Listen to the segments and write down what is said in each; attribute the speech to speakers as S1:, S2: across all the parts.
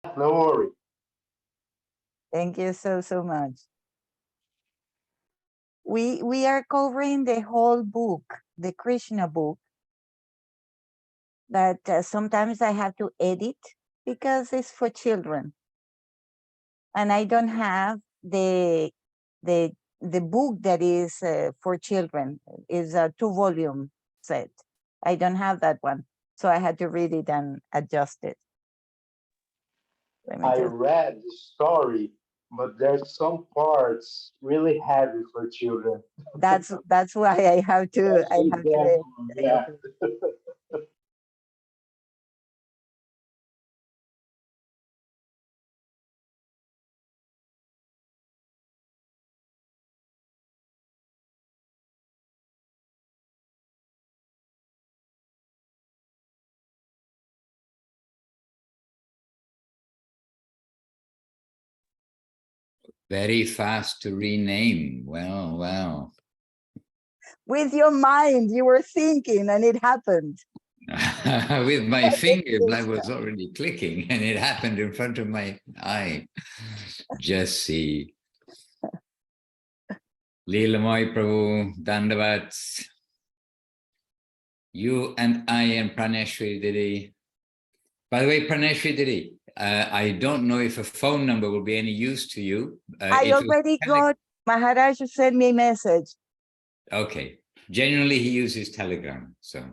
S1: No worry.
S2: Thank you so much. We are covering the whole book, the Krishna book, that sometimes I have to edit because it's for children, and I don't have the book that is for children. Is a 2-volume set. I don't have that one, so I had to read it and adjust it.
S1: I read the story, but there's some parts really heavy for children.
S2: That's why I have to.
S1: Yeah.
S3: Very fast to rename. Well.
S2: With your mind, you were thinking, and it happened.
S3: With my finger, I was already clicking, and it happened in front of my eye. Just see. Leelamoy Prabhu, Dandavat. You and I and Praneshri Didi. By the way, Praneshri Didi, I don't know if a phone number will be any use to you.
S2: I already got, Maharaj sent me a message.
S3: Okay. Generally, he uses Telegram, so.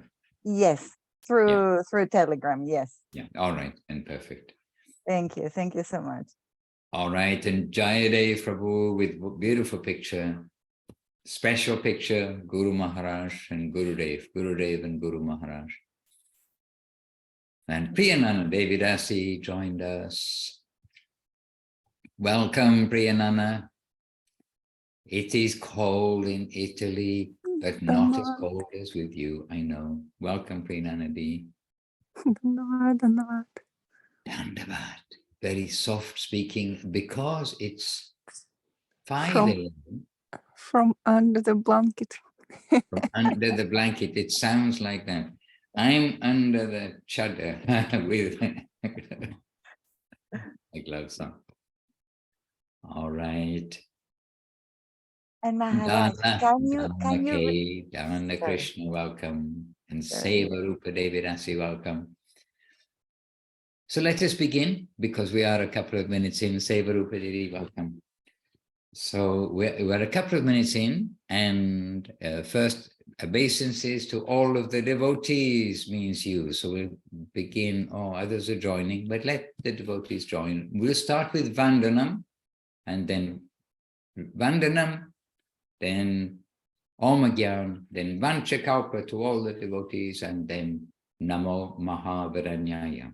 S2: Yes, through Telegram, yes.
S3: Yeah, all right, and perfect.
S2: Thank you so much.
S3: All right, and Jayadev Prabhu with beautiful picture, special picture, Guru Maharaj and Gurudev and Guru Maharaj. And Priyanana Devidasi joined us. Welcome, Priyanana. It is cold in Italy, but not as cold as with you, I know. Welcome, Priyanana D. Dandavat. Very soft speaking, because it's 5 a.m.
S4: From under the blanket.
S3: From under the blanket, it sounds like that. I'm under the chadar with my gloves on. All right.
S2: And Maharaj, can you
S3: Dana Krishna, welcome. And Shivaratri Devidasi, welcome. So let us begin, because we are a couple of minutes in. Shivaratri Devi, welcome. So we're a couple of minutes in, and first obeisances to all of the devotees means you. So we'll begin, others are joining, but let the devotees join. We'll start with Vandanam, and then Vandanam, then Omagyan, then Vanchakalpa to all the devotees, and then Namo Mahavaranyaya.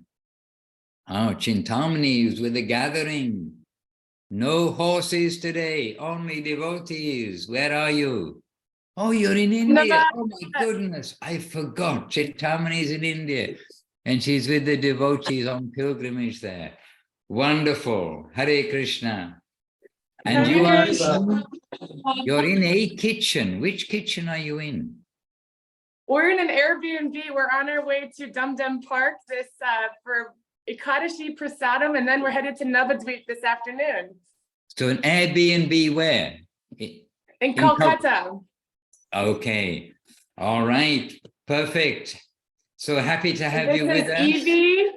S3: Chintamani is with the gathering. No horses today, only devotees. Where are you? Oh, you're in India. Oh my goodness, I forgot. Chintamani is in India, and she's with the devotees on pilgrimage there. Wonderful. Hare Krishna. And you're in a kitchen. Which kitchen are you in?
S5: We're in an Airbnb. We're on our way to Dum Dum Park for Ekadashi Prasadam, and then we're headed to Navadvip this afternoon.
S3: So an Airbnb where?
S5: In Kolkata.
S3: Okay. All right. Perfect. So happy to have you with us.
S5: Evie.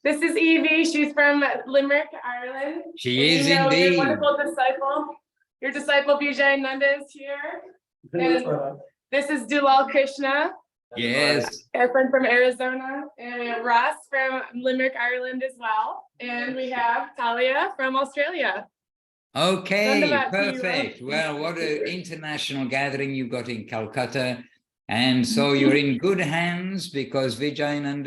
S5: This is Evie. She's from Limerick, Ireland.
S3: She is indeed.
S5: Your wonderful disciple. Your disciple Vijay Nanda is here. And this is Dulal Krishna.
S3: Yes.
S5: Our friend from Arizona. And we have Ross from Limerick, Ireland as well. And we have Talia from Australia.
S3: Okay, perfect. Well, what an international gathering you've got in Calcutta. And so you're in good hands, because Vijayanand,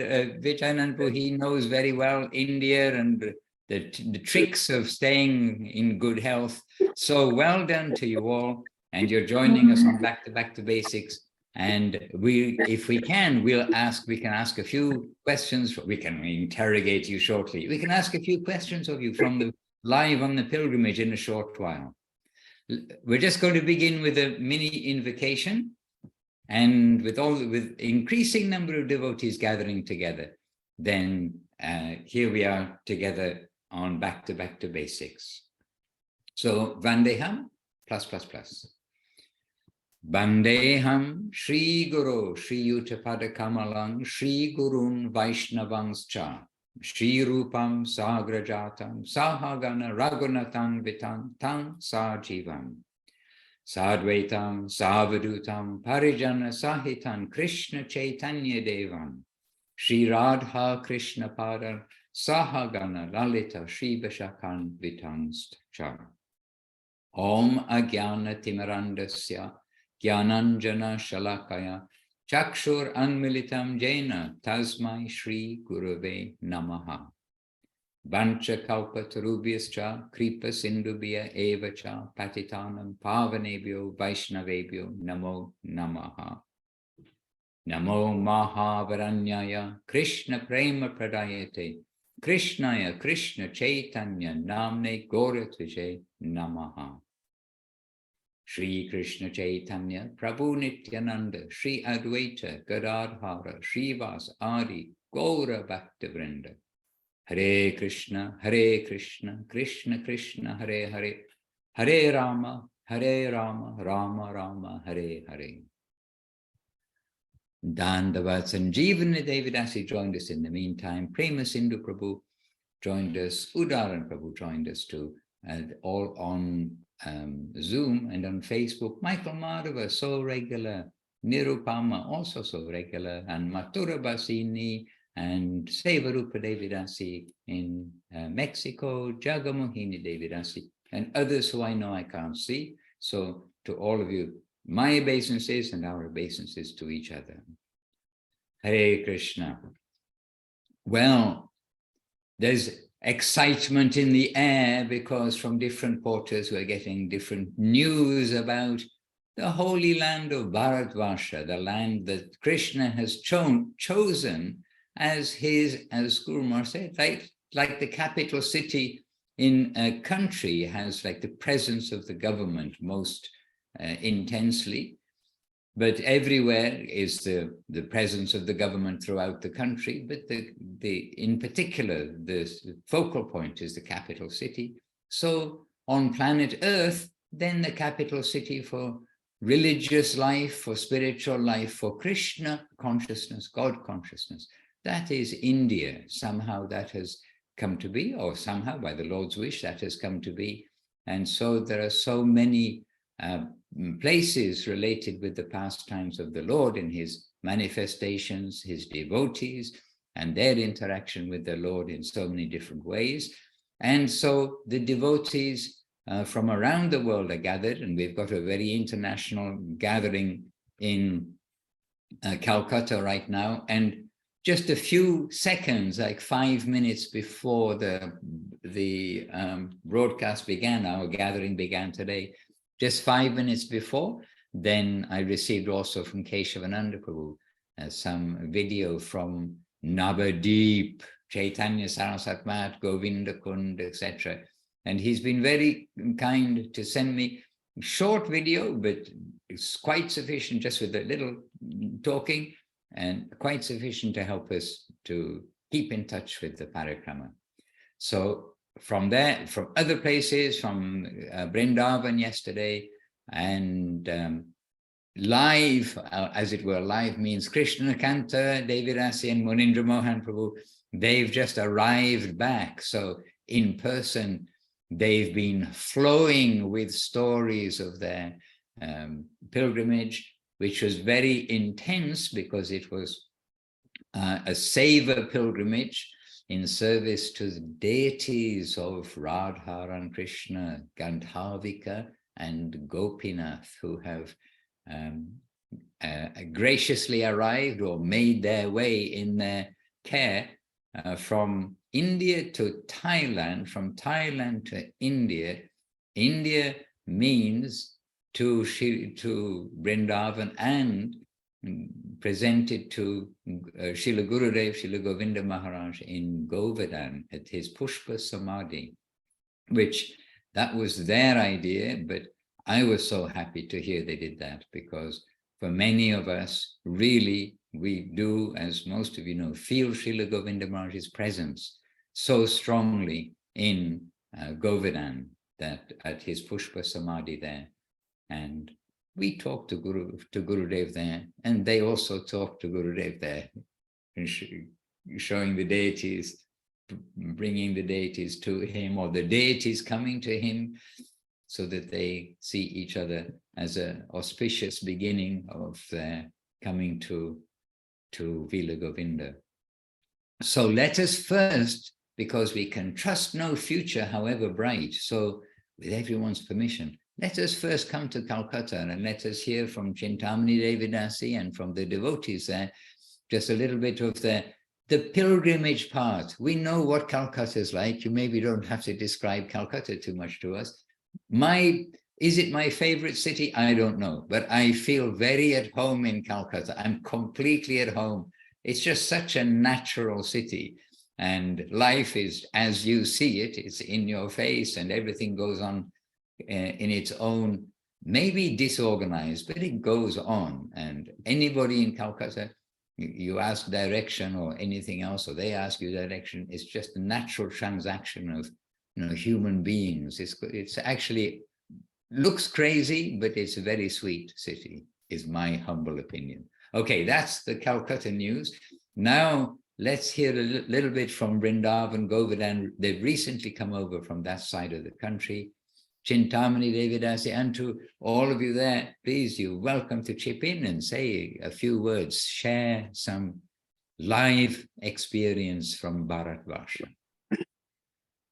S3: he knows very well India and the tricks of staying in good health. So well done to you all. And you're joining us on Back to Basics. And if we can ask a few questions. We can interrogate you shortly. We can ask a few questions of you from the live on the pilgrimage in a short while. We're just going to begin with a mini invocation. And with increasing number of devotees gathering together, then here we are together on back to basics. So Vandeham plus. Bandeham Shri Guru Shri Yuttapada Kamalang Shri Gurun Vaishnavangscha Shri Rupam Sagrajatam Sahagana Raghunathan Vitan Tang Sajivam Sadvaitam Savadutam Parijana Sahitan Krishna Chaitanya Devam Shri Radha Krishna Pada Sahagana Lalita Shri Vashakan Vitanstcha Om Agyana Timarandasya Gyananjana Shalakaya Chakshur Anmilitam Jena Tasmai Shri Gurave Namaha Vancha Kalpatarubhyascha Kripa Sindubhya Evacha Patitanam Pavanebhyo Vaishnavebhyo Namo Namaha Namo Mahavaranyaya Krishna Prema Pradayate Krishnaya Krishna Chaitanya Namne Goratvije Namaha Shri Krishna Chaitanya Prabhu Nityananda Shri Advaita Gadadhara Shrivas Adi Gaura Bhaktavrinda Hare Krishna Krishna Krishna Hare Hare Hare Rama Rama Rama Hare Hare. Dandavat Sanjeevani Devidasi joined us in the meantime. Prema Sindhu Prabhu joined us. Udaran Prabhu joined us too, and all on Zoom and on Facebook. Michael Madhava, so regular. Nirupama, also so regular. And Mathura Basini and Sevarupa Devidasi in Mexico. Jagamohini Devidasi and others who I know I can't see. So to all of you, my obeisances and our obeisances to each other. Hare Krishna. Well, there's excitement in the air because from different quarters we're getting different news about the holy land of Bhāratavarṣa, the land that Krishna has chosen as his, as Guru Maharaj said, like the capital city in a country has like the presence of the government most intensely, but everywhere is the presence of the government throughout the country, but in particular, the focal point is the capital city. So on planet Earth, then the capital city for religious life, for spiritual life, for Krishna consciousness, God consciousness, that is India. Somehow that has come to be, or somehow by the Lord's wish that has come to be. And so there are so many places related with the pastimes of the Lord in his manifestations, his devotees, and their interaction with the Lord in so many different ways. And so the devotees from around the world are gathered, and we've got a very international gathering in Calcutta right now. And just a few seconds, like 5 minutes before the broadcast began, our gathering began today, just 5 minutes before, then I received also from Keshavananda Prabhu some video from Navadip, Chaitanya Saraswat Mat, Govinda Kund, etc. And he's been very kind to send me a short video, but it's quite sufficient just with a little talking, and quite sufficient to help us to keep in touch with the parikrama. So from there, from other places, from Vrindavan yesterday, and live, as it were, live means Krishna Kanta, Devirasi and Munindra Mohan Prabhu, they've just arrived back. So in person, they've been flowing with stories of their pilgrimage, which was very intense because it was a seva pilgrimage in service to the deities of Radha and Krishna, Gandharvika and Gopinath, who have graciously arrived or made their way in their care from India to Thailand, from Thailand to India. India means to Vrindavan and presented to Srila Gurudev, Srila Govinda Maharaj in Govardhan at his Pushpa Samadhi, which that was their idea, but I was so happy to hear they did that, because for many of us, really, we do, as most of you know, feel Srila Govinda Maharaj's presence so strongly in Govardhan, that at his Pushpa Samadhi there. And we talked to Gurudev there, and they also talked to Gurudev there, showing the deities, bringing the deities to him, or the deities coming to him, so that they see each other as an auspicious beginning of their coming to Vila Govinda. So let us first, because we can trust no future, however bright, so with everyone's permission, let us first come to Calcutta and let us hear from Chintamani Devidasi and from the devotees there, just a little bit of the pilgrimage part. We know what Calcutta is like. You maybe don't have to describe Calcutta too much to us. Is it my favorite city? I don't know, but I feel very at home in Calcutta. I'm completely at home. It's just such a natural city, and life is as you see it. It's in your face, and everything goes on in its own, maybe disorganized, but it goes on. And anybody in Calcutta, you ask direction or anything else, or they ask you direction, it's just a natural transaction of human beings. It's actually looks crazy, but it's a very sweet city, is my humble opinion. Okay, that's the Calcutta news. Now let's hear a little bit from Vrindavan, Govardhan. They've recently come over from that side of the country. Chintamani Devidasi, and to all of you there, please, you're welcome to chip in and say a few words, share some live experience from Bhāratavarṣa.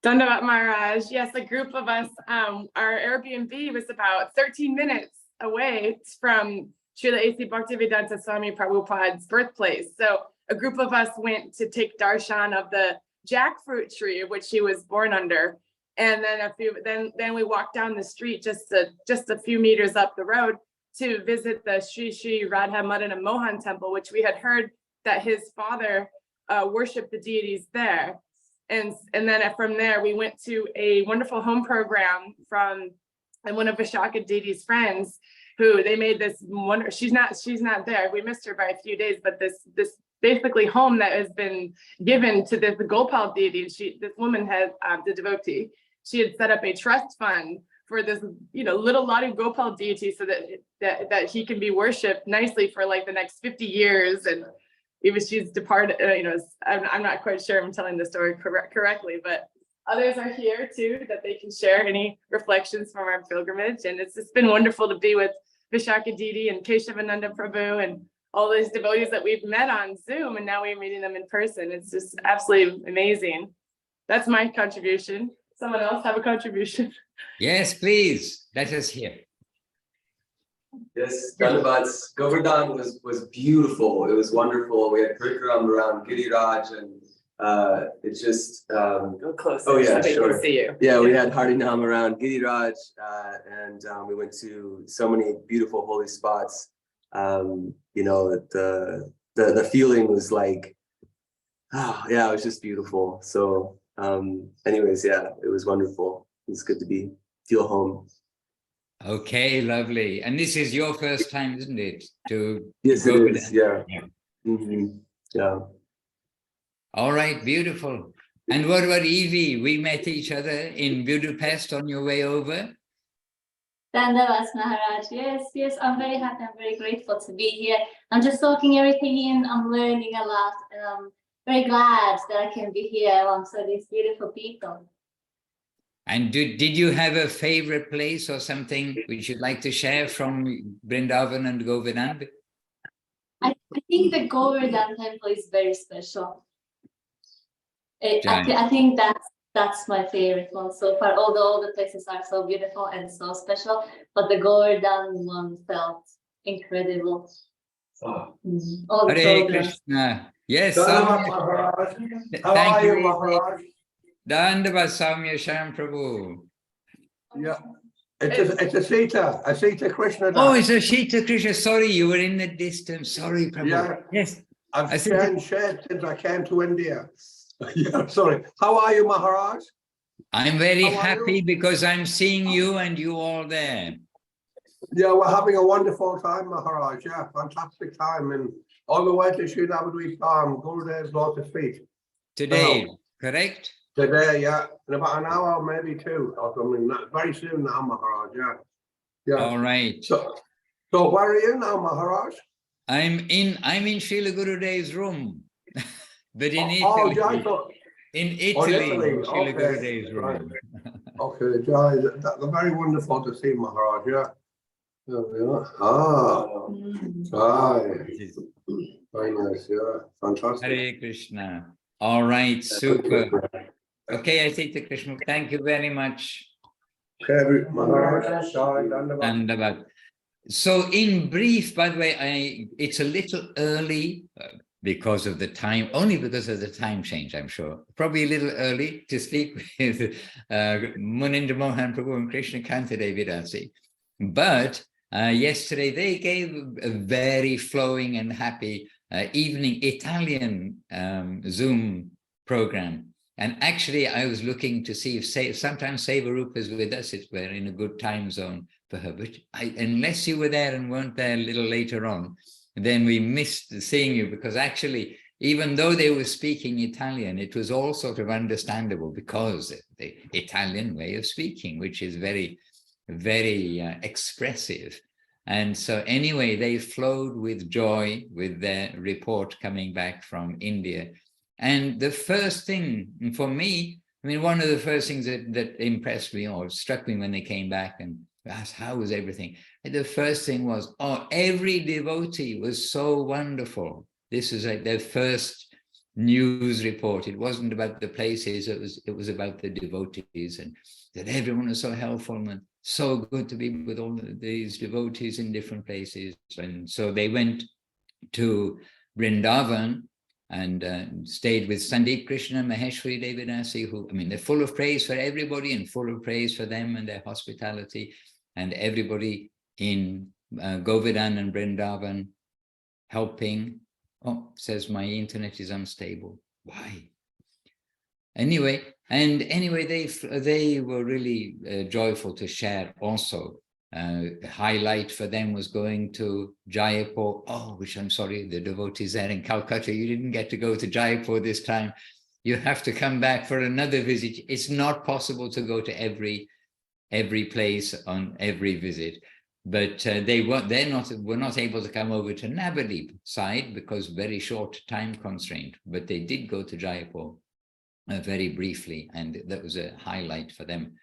S5: Dandavat Maharaj. Yes, a group of us, our Airbnb was about 13 minutes away from Srila A.C. Bhaktivedanta Swami Prabhupada's birthplace. So a group of us went to take darshan of the jackfruit tree, which he was born under. And then we walked down the street just a few meters up the road to visit the Sri Radha Madana Mohan temple, which we had heard that his father worshiped the deities there. And then from there, we went to a wonderful home program from one of Vishaka Deity's friends, who they made this wonder. She's not there. We missed her by a few days, but this basically home that has been given to the Gopal deity. This woman has the devotee. She had set up a trust fund for this, little Ladu Gopal deity, so that he can be worshipped nicely for like the next 50 years. And she's departed. I'm not quite sure I'm telling the story correctly, but others are here too, that they can share any reflections from our pilgrimage. And it's been wonderful to be with Vishaka Didi and Keshavananda Prabhu and all these devotees that we've met on Zoom, and now we're meeting them in person. It's just absolutely amazing. That's my contribution. Someone else have a contribution?
S3: Yes, please. Let us hear.
S6: Yes, Dhanavats. Govardhan was beautiful. It was wonderful. We had Parikaram around Giriraj, and it's just
S5: Go closer.
S6: oh yeah,
S5: so they
S6: sure.
S5: can see you.
S6: Yeah, we had Harinam around Giriraj, and we went to so many beautiful holy spots. The feeling was like, it was just beautiful. So anyways, yeah, it was wonderful. It's good to feel home.
S3: Okay, lovely. And this is your first time, isn't it?
S6: Yes, it is. Yeah. Mm-hmm. Yeah.
S3: All right, beautiful. And what about Evie? We met each other in Budapest on your way over.
S7: Dandavas Maharaj. Yes, I'm very happy. I'm very grateful to be here. I'm just soaking everything in. I'm learning a lot, and I'm very glad that I can be here alongside these beautiful people. And
S3: did you have a favorite place or something which you'd like to share from Vrindavan and Govardhan?
S7: I think the Govardhan temple is very special. I think that's my favorite one so far. Although all the places are so beautiful and so special, but the Govardhan one felt incredible. All the
S3: Hare
S7: programs.
S3: Krishna. Yes.
S1: Thank you, Maharaj.
S3: Dandava Samya Sham Prabhu.
S8: Yeah, it's a Sita Krishna.
S3: Oh, it's a Shita Krishna. Sorry, you were in the distance. Sorry, Prabhu.
S8: Yeah.
S3: Yes.
S8: I've shared since I came to India. Yeah, sorry. How are you, Maharaj?
S3: I'm very happy because I'm seeing you and you all there.
S8: Yeah, we're having a wonderful time, Maharaj. Yeah, fantastic time. And all the way to Sri Navadvip Farm, Gurudev's Lotus Feet.
S3: Today, correct?
S8: Today, yeah, in about an hour, maybe two, or something. Very soon now, Maharaj. Yeah, yeah.
S3: All right.
S8: So where are you now, Maharaj?
S3: I'm in Srila Gurudev's room, but in
S8: Oh,
S3: Italy.
S8: Jai,
S3: In
S8: oh,
S3: Italy,
S8: Italy.
S3: Srila
S8: Okay,
S3: Gurudev's
S8: right.
S3: room.
S8: Okay, Jai, that's very wonderful to see, Maharaj. Yeah. Yeah. Ah, Jai. Very nice. Yeah, fantastic.
S3: Hare Krishna. All right, super. Okay, I take the Krishna. Thank you very much.
S8: Okay, Maharaj. Jai, Dandavad.
S3: Dandavat. So in brief, by the way, it's a little early because of the time, only because of the time change, I'm sure. Probably a little early to speak with Munindra Mohan Prabhu and Krishna Kanta Devidasi. But yesterday they gave a very flowing and happy evening Italian Zoom program. And actually, I was looking to see if sometimes Sevarupa is with us, if we're in a good time zone for her. But unless you were there and weren't there a little later on, then we missed seeing you, because actually, even though they were speaking Italian, it was all sort of understandable because the Italian way of speaking, which is very, very expressive. And so anyway, they flowed with joy with their report coming back from India. And the first thing for me, I mean, one of the first things that impressed me or struck me when they came back and asked, how was everything? And the first thing was, oh, every devotee was so wonderful. This was like their first news report. It wasn't about the places, it was about the devotees, and that everyone was so helpful and so good to be with all of these devotees in different places. And so they went to Vrindavan and stayed with Sandeep Krishna and Maheshwari Devidasi, who, I mean, they're full of praise for everybody and full of praise for them and their hospitality, and everybody in Govardhan and Vrindavan helping. Oh, says my internet is unstable. Why? Anyway, they were really joyful to share also. The highlight for them was going to Jaipur. Oh, which I'm sorry, the devotees there in Calcutta, you didn't get to go to Jaipur this time. You have to come back for another visit. It's not possible to go to every place on every visit, but they were not able to come over to Navadip side because very short time constraint. But they did go to Jaipur very briefly, and that was a highlight for them.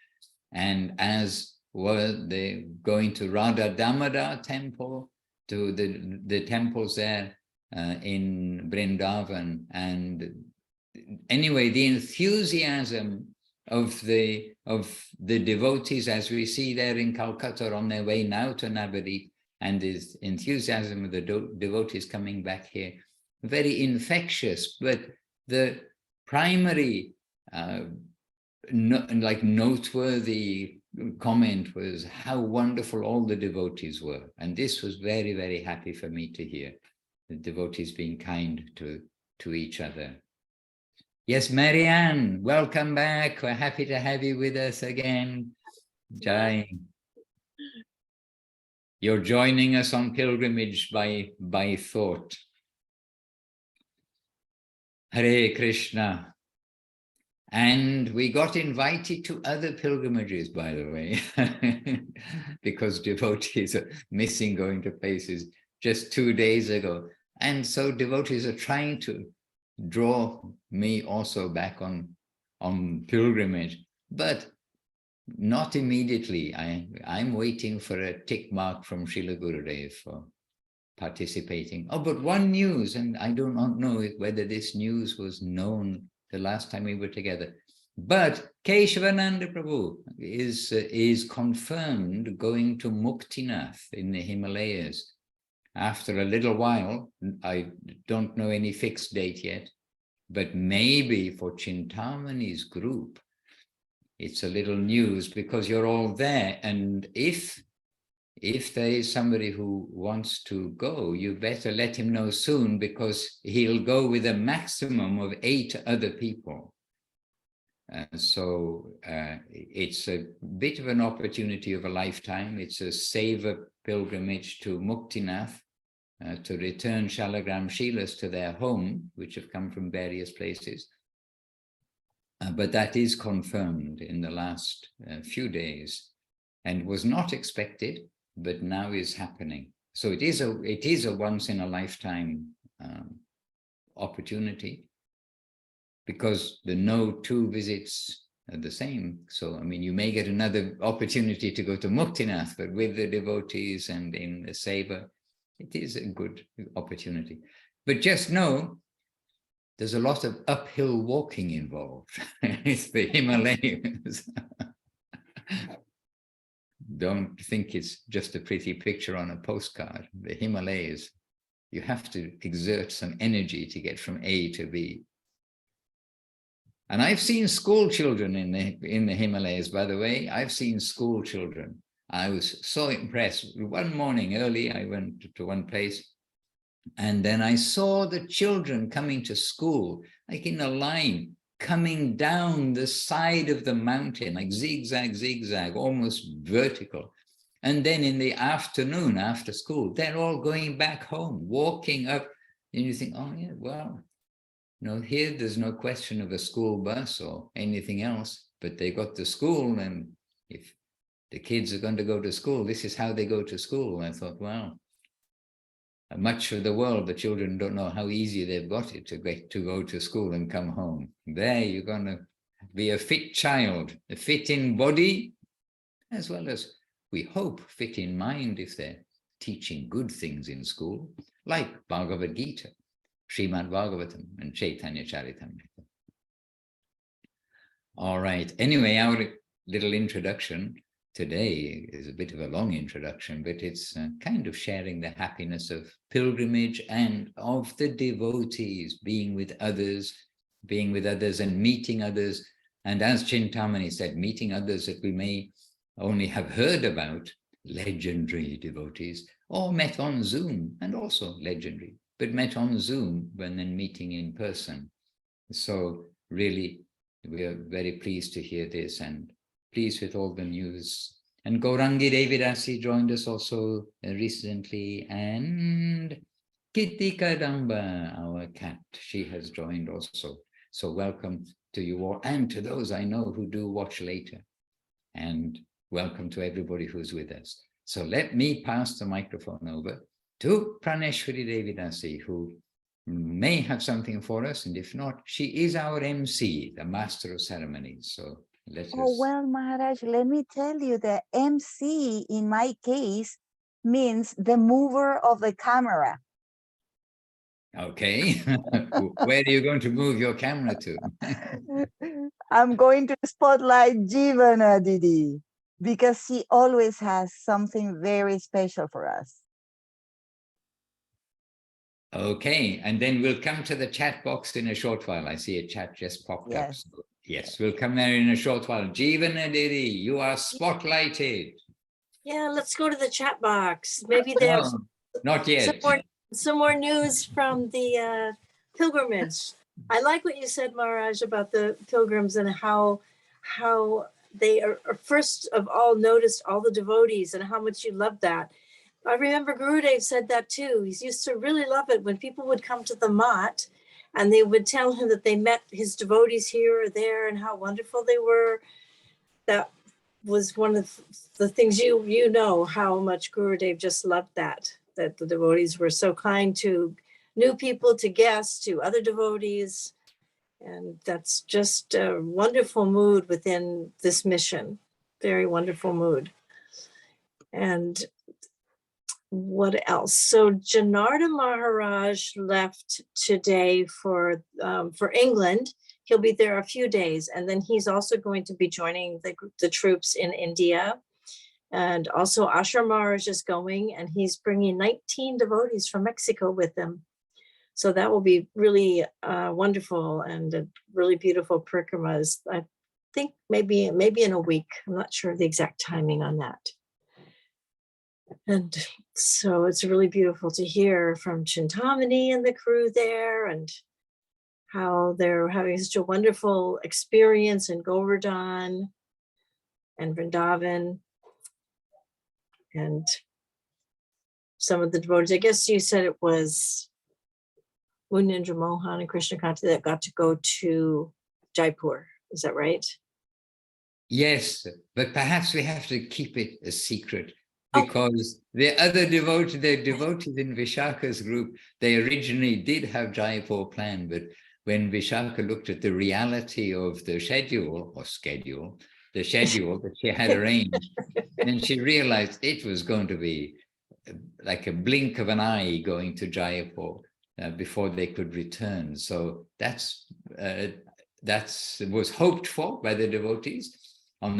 S3: And as were they going to Radha Damodar temple, to the temples there in Vrindavan. And anyway, the enthusiasm of the devotees, as we see there in Calcutta on their way now to Navadip, and the enthusiasm of the devotees coming back here, very infectious. But the primary noteworthy comment was how wonderful all the devotees were. And this was very, very happy for me to hear, the devotees being kind to each other. Yes, Marianne, welcome back. We're happy to have you with us again. Jai. You're joining us on pilgrimage by thought. Hare Krishna. And we got invited to other pilgrimages, by the way, because devotees are missing going to places just 2 days ago. And so devotees are trying to draw me also back on pilgrimage, but not immediately. I'm waiting for a tick mark from Srila Gurudev for participating. Oh, but one news, and I do not know whether this news was known the last time we were together, but Keshavananda Prabhu is confirmed going to Muktinath in the Himalayas after a little while. I don't know any fixed date yet, but maybe for Chintamani's group, it's a little news because you're all there. And if there is somebody who wants to go, you better let him know soon, because he'll go with a maximum of 8 other people. So it's a bit of an opportunity of a lifetime. It's a seva pilgrimage to Muktinath, to return Shalagram Shilas to their home, which have come from various places. But that is confirmed in the last few days and was not expected, but now is happening. So it is a once in a lifetime opportunity, because the no two visits are the same. So, I mean, you may get another opportunity to go to Muktinath, but with the devotees and in the Seva, it is a good opportunity. But just know, there's a lot of uphill walking involved. It's the Himalayas. Don't think it's just a pretty picture on a postcard. The Himalayas, you have to exert some energy to get from A to B. And I've seen school children in the Himalayas, by the way. I've seen school children. I was so impressed. One morning early, I went to one place, and then I saw the children coming to school, like in a line, coming down the side of the mountain, like zigzag, zigzag, almost vertical. And then in the afternoon, after school, they're all going back home, walking up. And you think, oh yeah, well, here there's no question of a school bus or anything else, but they got to school, and if the kids are going to go to school, this is how they go to school. And I thought, wow, much of the world, the children don't know how easy they've got it to go to school and come home. There, you're going to be a fit child, a fit in body, as well as, we hope, fit in mind if they're teaching good things in school, like Bhagavad Gita, Srimad Bhagavatam, and Chaitanya Charitamrita. All right. Anyway, our little introduction today is a bit of a long introduction, but it's kind of sharing the happiness of pilgrimage and of the devotees, being with others and meeting others. And as Chintamani said, meeting others that we may only have heard about, legendary devotees, or met on Zoom, and also legendary, but met on Zoom when then meeting in person. So really, we are very pleased to hear this, and pleased with all the news. And Gaurangi Devidasi joined us also recently, and Kitty Kadamba, our cat, she has joined also. So welcome to you all, and to those I know who do watch later. And welcome to everybody who's with us. So let me pass the microphone over to Praneshwari Devidasi, who may have something for us, and if not, she is our MC, the Master of Ceremonies. So let us...
S2: Oh, well, Maharaj, let me tell you, the MC in my case means the mover of the camera.
S3: Okay. Where are you going to move your camera to?
S2: I'm going to spotlight Jivana Didi, because she always has something very special for us.
S3: Okay, and then we'll come to the chat box in a short while. I see a chat just popped up. So yes, we'll come there in a short while. Jivana Didi, you are spotlighted.
S9: Yeah, let's go to the chat box. Maybe they have
S3: not yet.
S9: Some more news from the pilgrimage. I like what you said, Maharaj, about the pilgrims and how they are first of all noticed all the devotees and how much you love that. I remember Gurudev said that too. He used to really love it when people would come to the Mat and they would tell him that they met his devotees here or there and how wonderful they were. That was one of the things you know how much Gurudev just loved that the devotees were so kind to new people, to guests, to other devotees. And that's just a wonderful mood within this mission. Very wonderful mood. And what else? So Janarda Maharaj left today for England. He'll be there a few days, and then he's also going to be joining the troops in India. And also Ashar Maharaj is going, and he's bringing 19 devotees from Mexico with him. So that will be really wonderful and a really beautiful parikramas. I think maybe in a week. I'm not sure the exact timing on that. And so it's really beautiful to hear from Chintamani and the crew there, and how they're having such a wonderful experience in Govardhan and Vrindavan. And some of the devotees, I guess you said it was Munindra Mohan and Krishna Kanti that got to go to Jaipur Is that right?
S3: Yes, but perhaps we have to keep it a secret,
S9: Oh.
S3: because the other devotees in Vishaka's group, they originally did have Jaipur planned, but when Vishaka looked at the reality of the schedule that she had arranged, then she realized it was going to be like a blink of an eye going to Jaipur before they could return. So that's was hoped for by the devotees on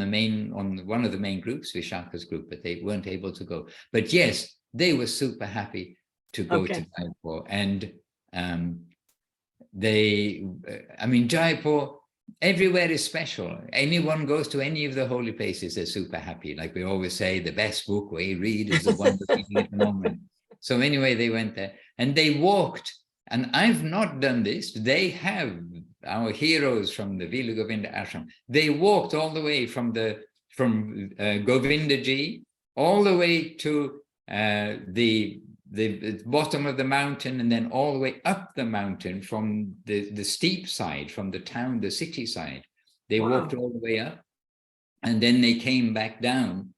S3: one of the main groups, Vishaka's group, but they weren't able to go. But yes, they were super happy to go to Jaipur, and Jaipur, everywhere is special. Anyone goes to any of the holy places, they're super happy. Like we always say, the best book we read is the one that we read at the moment. So anyway, they went there and they walked, and I've not done this. They have, our heroes from the Vila Govinda ashram. They walked all the way from Govindaji all the way to the bottom of the mountain, and then all the way up the mountain from the steep side, from the town, the city side. They walked all the way up, and then they came back down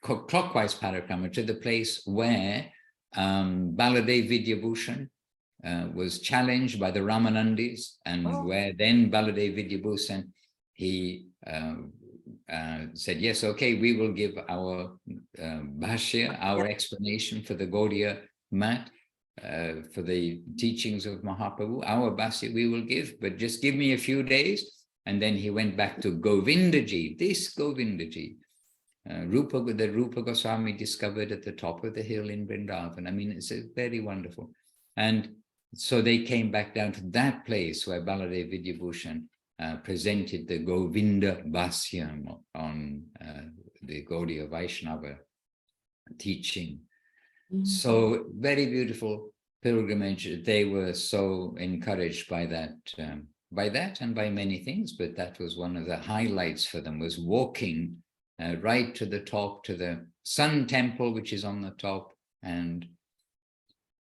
S3: clockwise parikrama to the place where Baladev Vidyabhushan was challenged by the Ramanandis, and where then Baladev Vidyabhushan, he said, yes, okay, we will give our bhashya, our explanation for the Gaudiya mat, for the teachings of Mahaprabhu, our bhashya we will give, but just give me a few days. And then he went back to Govindaji, this Govindaji, that Rupa Goswami discovered at the top of the hill in Vrindavan. I mean, it's very wonderful. And so they came back down to that place where Baladev Vidyabhushan presented the Govinda Bhasyam on the Gaudiya Vaishnava teaching. So very beautiful pilgrimage. They were so encouraged by that and by many things, but that was one of the highlights for them, was walking right to the top, to the Sun Temple, which is on the top. And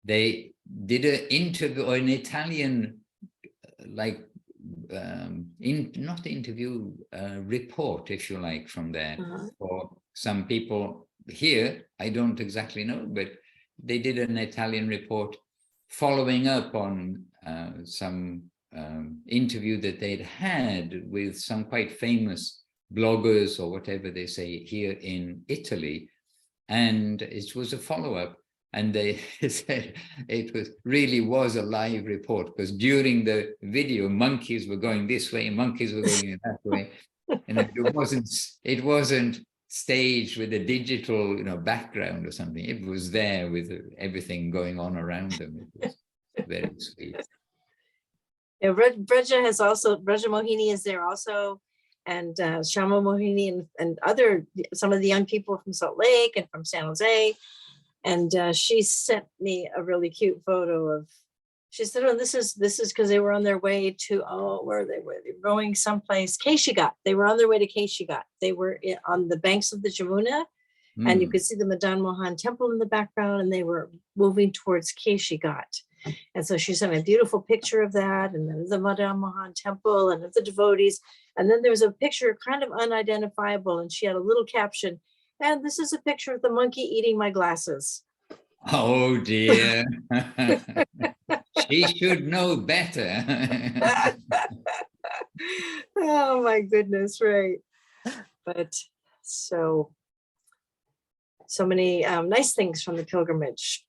S3: they did an interview, or an Italian, report, if you like, from there. For some people here, I don't exactly know, but they did an Italian report following up on some interview that they'd had with some quite famous bloggers, or whatever they say, here in Italy. And it was a follow-up. And they said it really was a live report, because during the video, monkeys were going this way, monkeys were going that way. And it wasn't staged with a digital, background or something. It was there with everything going on around them. It was very sweet.
S9: Yeah, Braja Mohini is there also, and Shama Mohini and some of the young people from Salt Lake and from San Jose. And she sent me a really cute photo of, she said, oh, this is because they were on their way to, where they were going someplace, Keshigat. They were on their way to Keshigat. They were on the banks of the Jamuna, and you could see the Madan Mohan temple in the background, and they were moving towards Keshigat. And so she sent me a beautiful picture of that, and then the Madan Mohan temple and of the devotees. And then there was a picture kind of unidentifiable, and she had a little caption, and this is a picture of the monkey eating my glasses.
S3: Oh dear. She should know better.
S9: Oh my goodness, right. But so many nice things from the pilgrimage.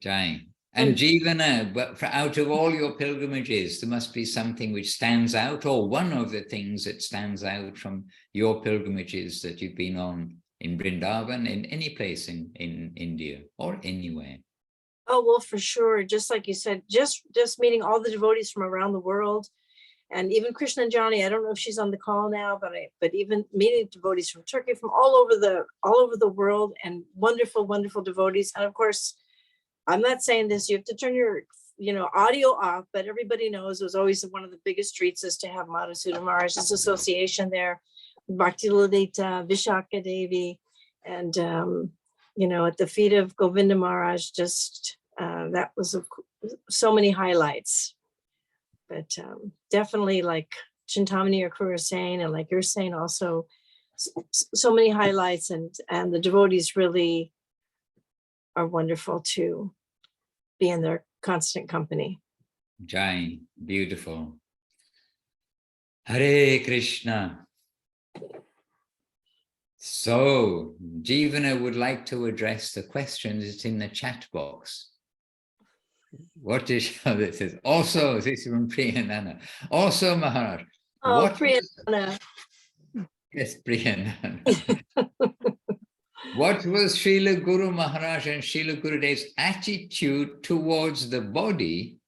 S3: Jai. And Jivana, but out of all your pilgrimages, there must be something which stands out, or one of the things that stands out from your pilgrimages that you've been on in Vrindavan, in any place in India or anywhere.
S9: Oh, well, for sure. Just like you said, just meeting all the devotees from around the world, and even Krishna Jani. I don't know if she's on the call now, but even meeting devotees from Turkey, from all over the world, and wonderful, wonderful devotees. And of course, I'm not saying this, you have to turn your audio off, but everybody knows it was always one of the biggest treats is to have Madhusudana Maharaj's association there, Bhakti Lalita, Vishaka Devi, and at the feet of Govinda Maharaj, just that was so many highlights. But definitely, like Chintamani or Kuru is saying, and like you're saying also, so many highlights, and the devotees really are wonderful to be in their constant company.
S3: Jai, beautiful. Hare Krishna. So, Jivana would like to address the questions. It's in the chat box. What is this? Is also, this is from Priyanana. Also, Maharaj.
S9: Oh,
S3: What
S9: Priyanana.
S3: Yes, Priyanana. What was Srila Guru Maharaj and Srila Gurudev's attitude towards the body?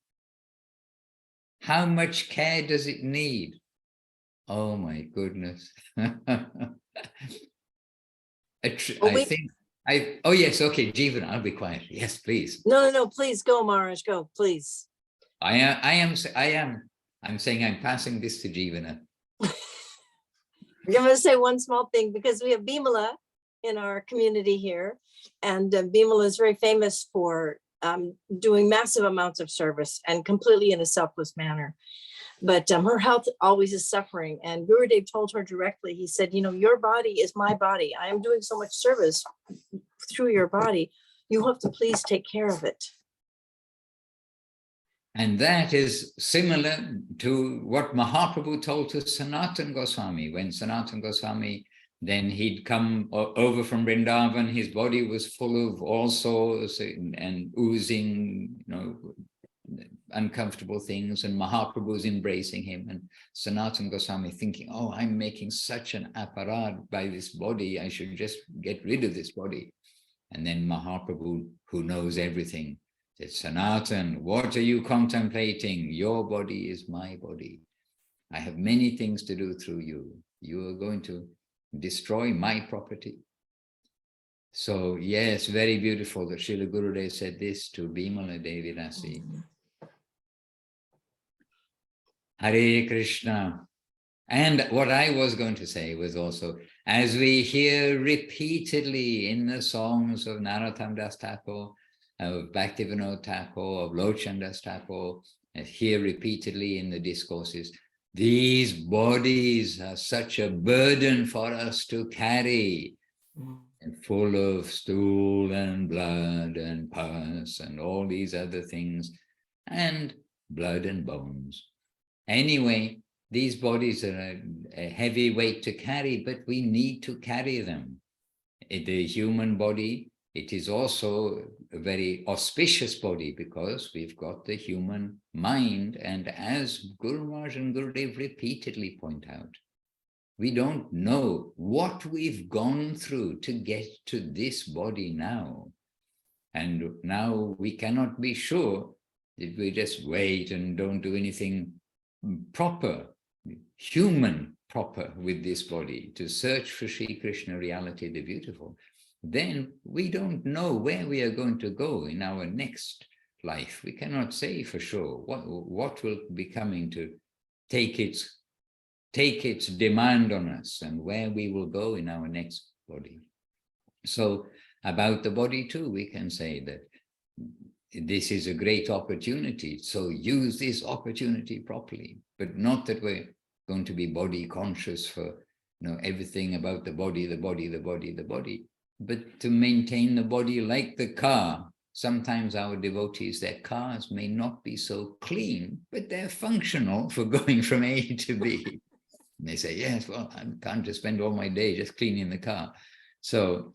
S3: How much care does it need? Oh my goodness. Oh yes, okay, Jivan, I'll be quiet. Yes, please.
S9: No, please go, Maharaj, go, please.
S3: I'm saying I'm passing this to Jivana.
S9: I'm going to say one small thing, because we have Bimala in our community here, and Bimala is very famous for doing massive amounts of service and completely in a selfless manner. But her health always is suffering, and Gurudev told her directly, he said, you know, your body is my body. I am doing so much service through your body. You have to please take care of it.
S3: And that is similar to what Mahaprabhu told to Sanatana Goswami. When Sanatana Goswami, then he'd come over from Vrindavan, his body was full of all sorts and oozing, you know, uncomfortable things, and Mahaprabhu was embracing him, and Sanatana Goswami thinking, oh, I'm making such an aparad by this body, I should just get rid of this body. And then Mahaprabhu, who knows everything, said, Sanatan, what are you contemplating? Your body is my body. I have many things to do through you. You are going to destroy my property. So yes, very beautiful that Srila Gurudev said this to Bimala Devi Rasi. Hare Krishna. And what I was going to say was also, as we hear repeatedly in the songs of Narottam Das Thakur, of Bhaktivinoda Thakur, of Lochan Das Thakur, and hear repeatedly in the discourses, these bodies are such a burden for us to carry, and full of stool and blood and pus and all these other things, and blood and bones. Anyway, these bodies are a heavy weight to carry, but we need to carry them. The human body, it is also a very auspicious body, because we've got the human mind, and as Guru Maharaj and Gurudev repeatedly point out, we don't know what we've gone through to get to this body now. And now we cannot be sure that we just wait and don't do anything proper, human proper with this body, to search for Sri Krishna reality, the beautiful. Then we don't know where we are going to go in our next life. We cannot say for sure what will be coming to take its demand on us, and where we will go in our next body. So about the body too, we can say that this is a great opportunity, so use this opportunity properly, but not that we're going to be body conscious for, you know, everything about the body, but to maintain the body like the car. Sometimes our devotees, their cars may not be so clean, but they're functional for going from A to B. And they say, yes, well, I can't just spend all my day just cleaning the car. So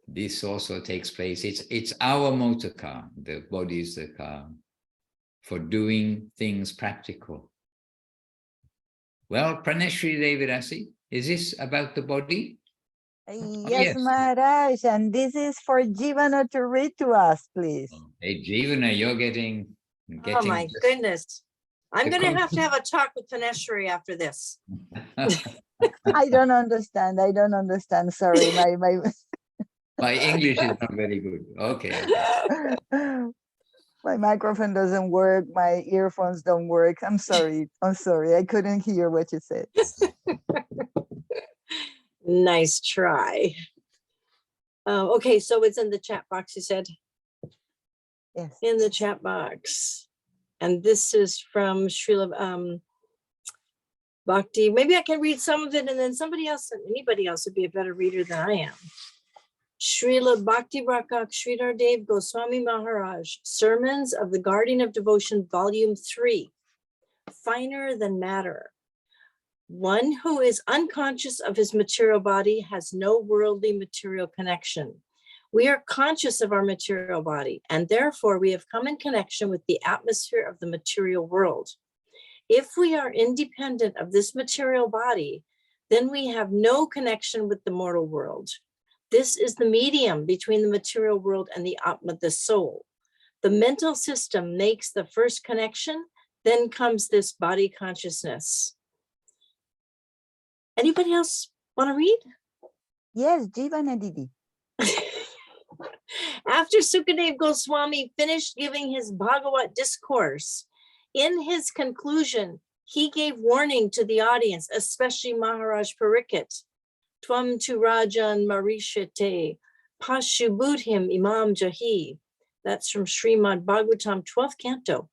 S3: this also takes place. It's our motor car. The body is the car for doing things practical. Well, Praneshri Devi Rasi, is this about the body?
S2: Yes, Maharaj, and this is for Jivana to read to us, please.
S3: Hey, Jivana, you're getting
S9: Oh my goodness. I'm going to have a talk with Paneshwari after this.
S2: I don't understand. Sorry,
S3: my English is not very good. Okay.
S2: My microphone doesn't work. My earphones don't work. I'm sorry. I couldn't hear what you said.
S9: Nice try. Okay, so it's in the chat box, you said?
S2: Yes.
S9: In the chat box. And this is from Srila Bhakti. Maybe I can read some of it, and then somebody else, anybody else would be a better reader than I am. Srila Bhakti Rakak Sridhar Dev Goswami Maharaj, Sermons of the Guardian of Devotion, Volume 3, Finer Than Matter. One who is unconscious of his material body has no worldly material connection. We are conscious of our material body, and therefore we have come in connection with the atmosphere of the material world. If we are independent of this material body, then we have no connection with the mortal world. This is the medium between the material world and the Atma, the soul. The mental system makes the first connection, then comes this body consciousness. Anybody else want to read?
S2: Yes, Jivana Didi.
S9: After Sukadev Goswami finished giving his Bhagavat discourse, in his conclusion, he gave warning to the audience, especially Maharaj Pariksit. Tvam tu Rajan Marishate, Pashubudhim Imam Jahi. That's from Srimad Bhagavatam, 12th canto.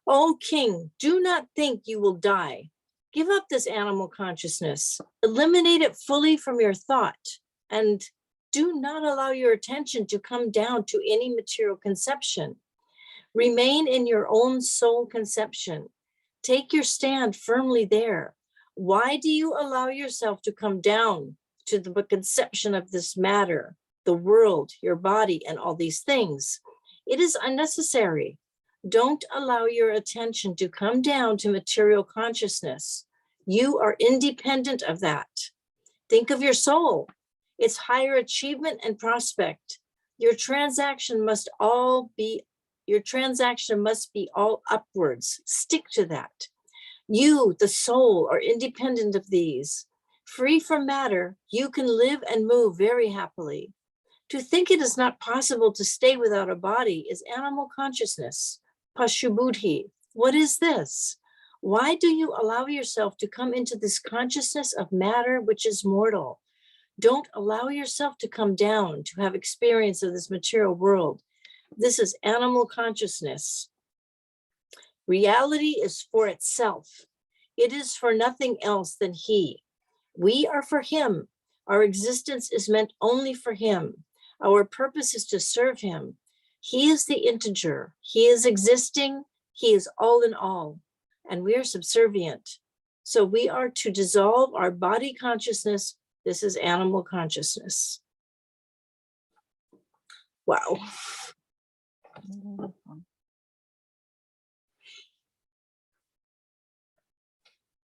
S9: O king, do not think you will die. Give up this animal consciousness. Eliminate it fully from your thought, and do not allow your attention to come down to any material conception. Remain in your own soul conception. Take your stand firmly there. Why do you allow yourself to come down to the conception of this matter, the world, your body, and all these things? It is unnecessary. Don't allow your attention to come down to material consciousness. You are independent of that. Think of your soul, its higher achievement and prospect. Your transaction must be all upwards. Stick to that. You, the soul, are independent of these. Free from matter, you can live and move very happily. To think it is not possible to stay without a body is animal consciousness. Pashubudhi. What is this? Why do you allow yourself to come into this consciousness of matter which is mortal? Don't allow yourself to come down to have experience of this material world. This is animal consciousness. Reality is for itself. It is for nothing else than he. We are for him. Our existence is meant only for him. Our purpose is to serve him. He is the integer. He is existing. He is all in all. And we are subservient. So we are to dissolve our body consciousness. This is animal consciousness. Wow.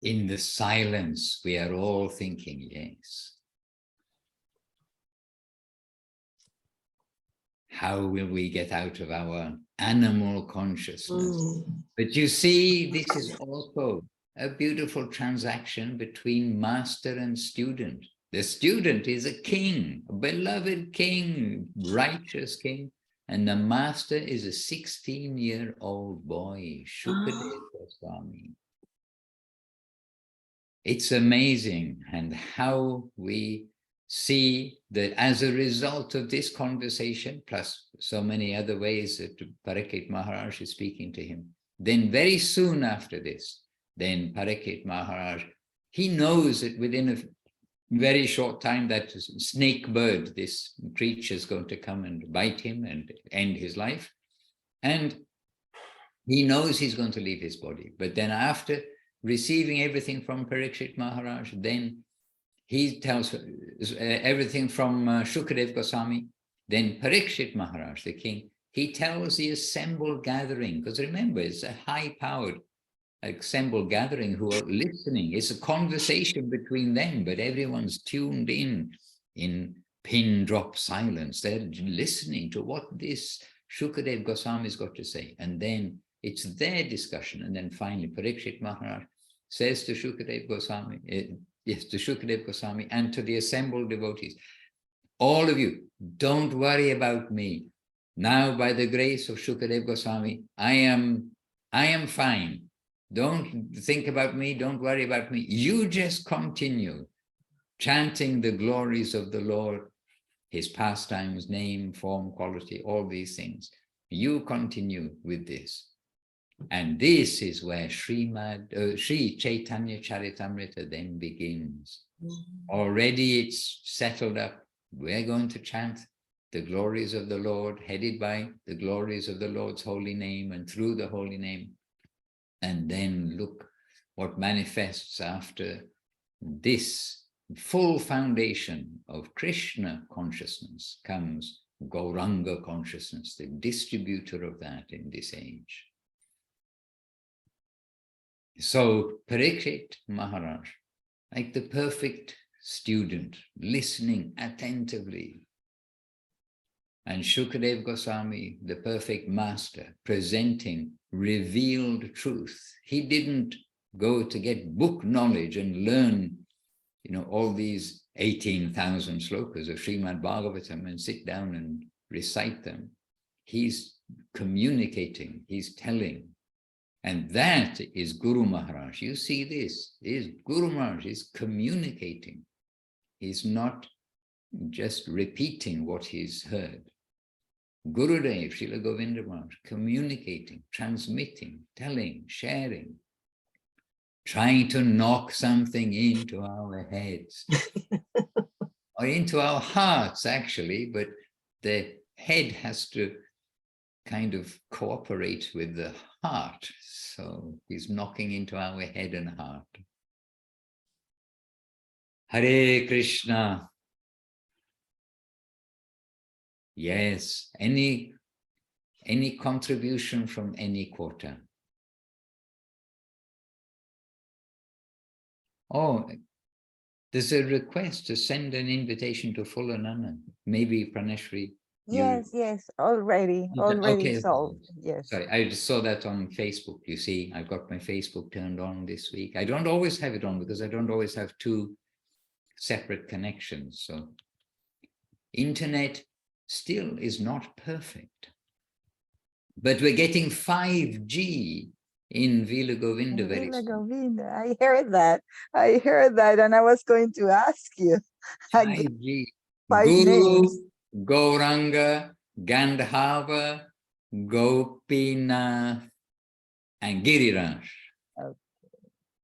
S3: In the silence, we are all thinking, yes. How will we get out of our animal consciousness? But you see, this is also a beautiful transaction between master and student. The student is a king, a beloved king, righteous king, and the master is a 16-year-old boy, Shukadev Goswami. It's amazing, and how we see that as a result of this conversation, plus so many other ways that Pariksit Maharaj is speaking to him, then very soon after this, then Pariksit Maharaj, he knows that within a very short time that snake bird, this creature, is going to come and bite him and end his life. And he knows he's going to leave his body. But then after receiving everything from Pariksit Maharaj, then he tells everything from Shukadev Goswami. Then Pariksit Maharaj, the king, he tells the assembled gathering, because remember, it's a high-powered assembled gathering who are listening. It's a conversation between them, but everyone's tuned in pin drop silence. They're listening to what this Shukadev Goswami's got to say. And then it's their discussion. And then finally, Pariksit Maharaj says to Shukadev Goswami, to Shukadev Goswami and to the assembled devotees, all of you, don't worry about me. Now, by the grace of Shukadev Goswami, I am fine. Don't think about me. Don't worry about me. You just continue chanting the glories of the Lord, his pastimes, name, form, quality, all these things. You continue with this. And this is where Sri Chaitanya Charitamrita then begins. Already it's settled up. We're going to chant the glories of the Lord, headed by the glories of the Lord's holy name and through the holy name. And then look what manifests after this full foundation of Krishna consciousness comes Gauranga consciousness, the distributor of that in this age. So Parikshit Maharaj, like the perfect student, listening attentively, and Shukadev Goswami, the perfect master, presenting revealed truth. He didn't go to get book knowledge and learn, all these 18,000 slokas of Srimad Bhagavatam and sit down and recite them. He's communicating, he's telling. And that is Guru Maharaj. You see this, Guru Maharaj is communicating. He's not just repeating what he's heard. Gurudev, Srila Govinda Maharaj, communicating, transmitting, telling, sharing, trying to knock something into our heads or into our hearts, actually, but the head has to kind of cooperate with the heart. So he's knocking into our head and heart. Hare Krishna. Yes, any contribution from any quarter? Oh, there's a request to send an invitation to Fulanana. Maybe Praneshri.
S2: Yes, already
S3: Okay.
S2: solved. Yes.
S3: Sorry, I just saw that on Facebook. You see, I've got my Facebook turned on this week. I don't always have it on because I don't always have two separate connections. So internet still is not perfect. But we're getting 5G in Vila Govinda very soon.
S2: Govinda, I heard that, and I was going to ask you.
S3: 5G.
S2: Five
S3: Guru,
S2: names.
S3: Gauranga, Gandhava, Gopinath, and Giriraj.
S2: Okay.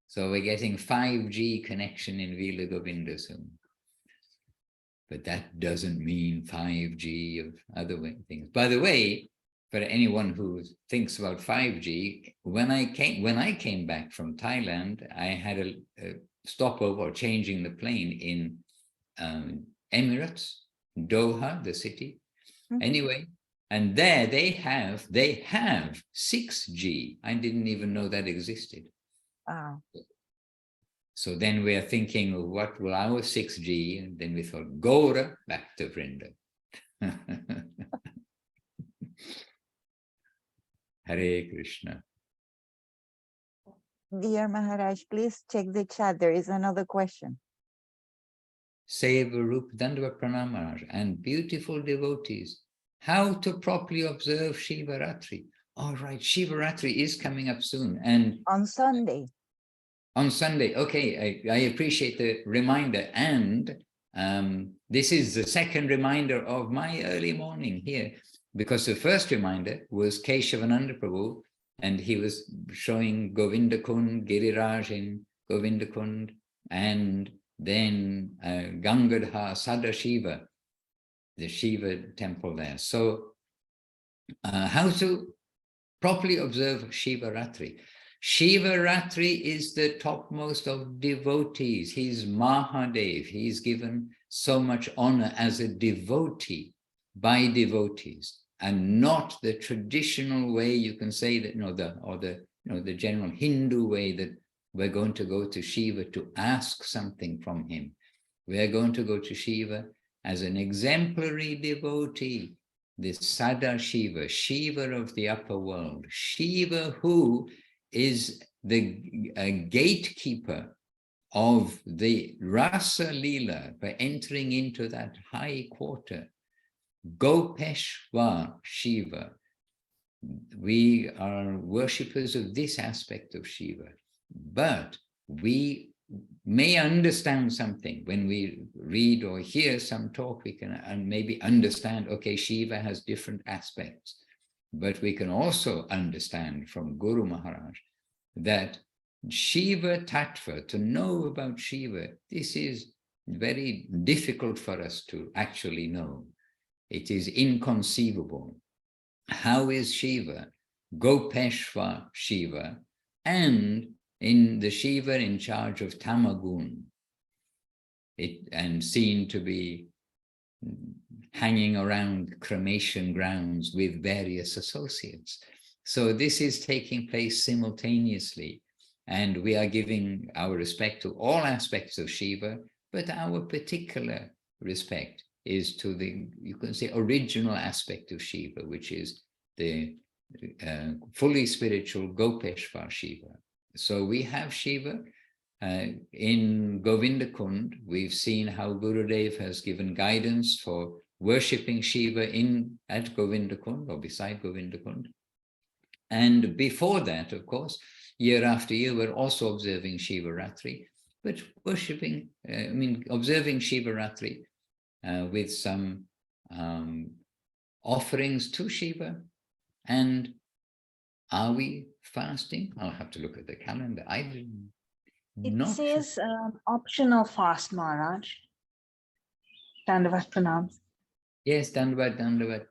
S3: So we're getting 5G connection in Vila Govinda soon. But that doesn't mean 5G of other things. By the way, for anyone who thinks about 5G, when I came back from Thailand, I had a stopover, changing the plane in Emirates, Doha, the city. Anyway, and there they have 6G. I didn't even know that existed.
S2: Wow.
S3: So then we are thinking, of what will our 6G? And then we thought, Gaura, back to Vrinda. Hare Krishna.
S2: Dear Maharaj, please check the chat. There is another question.
S3: Sevarup Dandavat Pranam Maharaj and beautiful devotees, how to properly observe Shivaratri. All right, Shivaratri is coming up soon. And
S2: on Sunday.
S3: On Sunday, okay, I appreciate the reminder. And this is the second reminder of my early morning here, because the first reminder was Keshavananda Prabhu, and he was showing Govinda Kund, Giriraj in Govinda Kund, and then Gangadhar Sadashiva, the Shiva temple there. So how to properly observe Shivaratri. Shivaratri is the topmost of devotees. He's Mahadev. He's given so much honor as a devotee by devotees, and not the traditional way you can say that, the general Hindu way that we're going to go to Shiva to ask something from him. We're going to go to Shiva as an exemplary devotee, the Sada Shiva, Shiva of the upper world, Shiva who is the gatekeeper of the Rasa Leela by entering into that high quarter. Gopeshwar Shiva. We are worshippers of this aspect of Shiva, but we may understand something when we read or hear some talk. We can maybe understand, okay, Shiva has different aspects, But we can also understand from Guru Maharaj that Shiva Tattva, to know about Shiva, this is very difficult for us to actually know. It is inconceivable. How is Shiva, Gopeshva Shiva, and in the Shiva in charge of Tamagun, and seen to be hanging around cremation grounds with various associates. So this is taking place simultaneously, and we are giving our respect to all aspects of Shiva, but our particular respect is to the, you can say, original aspect of Shiva, which is the fully spiritual Gopeshva Shiva. So we have Shiva in Govinda Kund. We've seen how Gurudev has given guidance for worshipping Shiva at Govinda Kund or beside Govinda Kund. And before that, of course, year after year, we're also observing Shivaratri, but worshipping, observing Shivaratri with some offerings to Shiva. And are we fasting? I'll have to look at the calendar. I didn't.
S2: It says optional fast, Maharaj. Dandavat Pranam.
S3: Yes, Dandavat.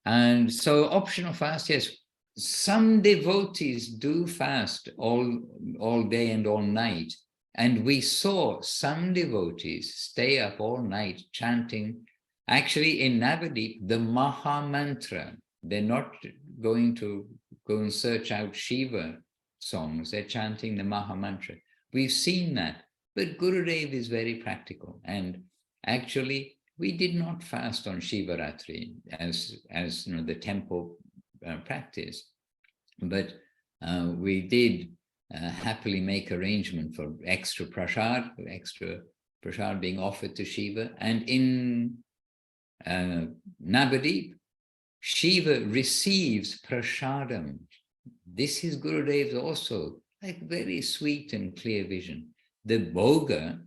S3: And so optional fast, yes. Some devotees do fast all day and all night. And we saw some devotees stay up all night chanting. Actually, in Navadip, the Maha Mantra. They're not going to go and search out Shiva songs. They're chanting the Maha Mantra. We've seen that. But Gurudev is very practical. And actually, we did not fast on Shivaratri as you know, the temple practice. But we did happily make arrangement for extra prasad being offered to Shiva. And in Navadip, Shiva receives prasadam. This is Gurudev's also, like very sweet and clear vision. The bhoga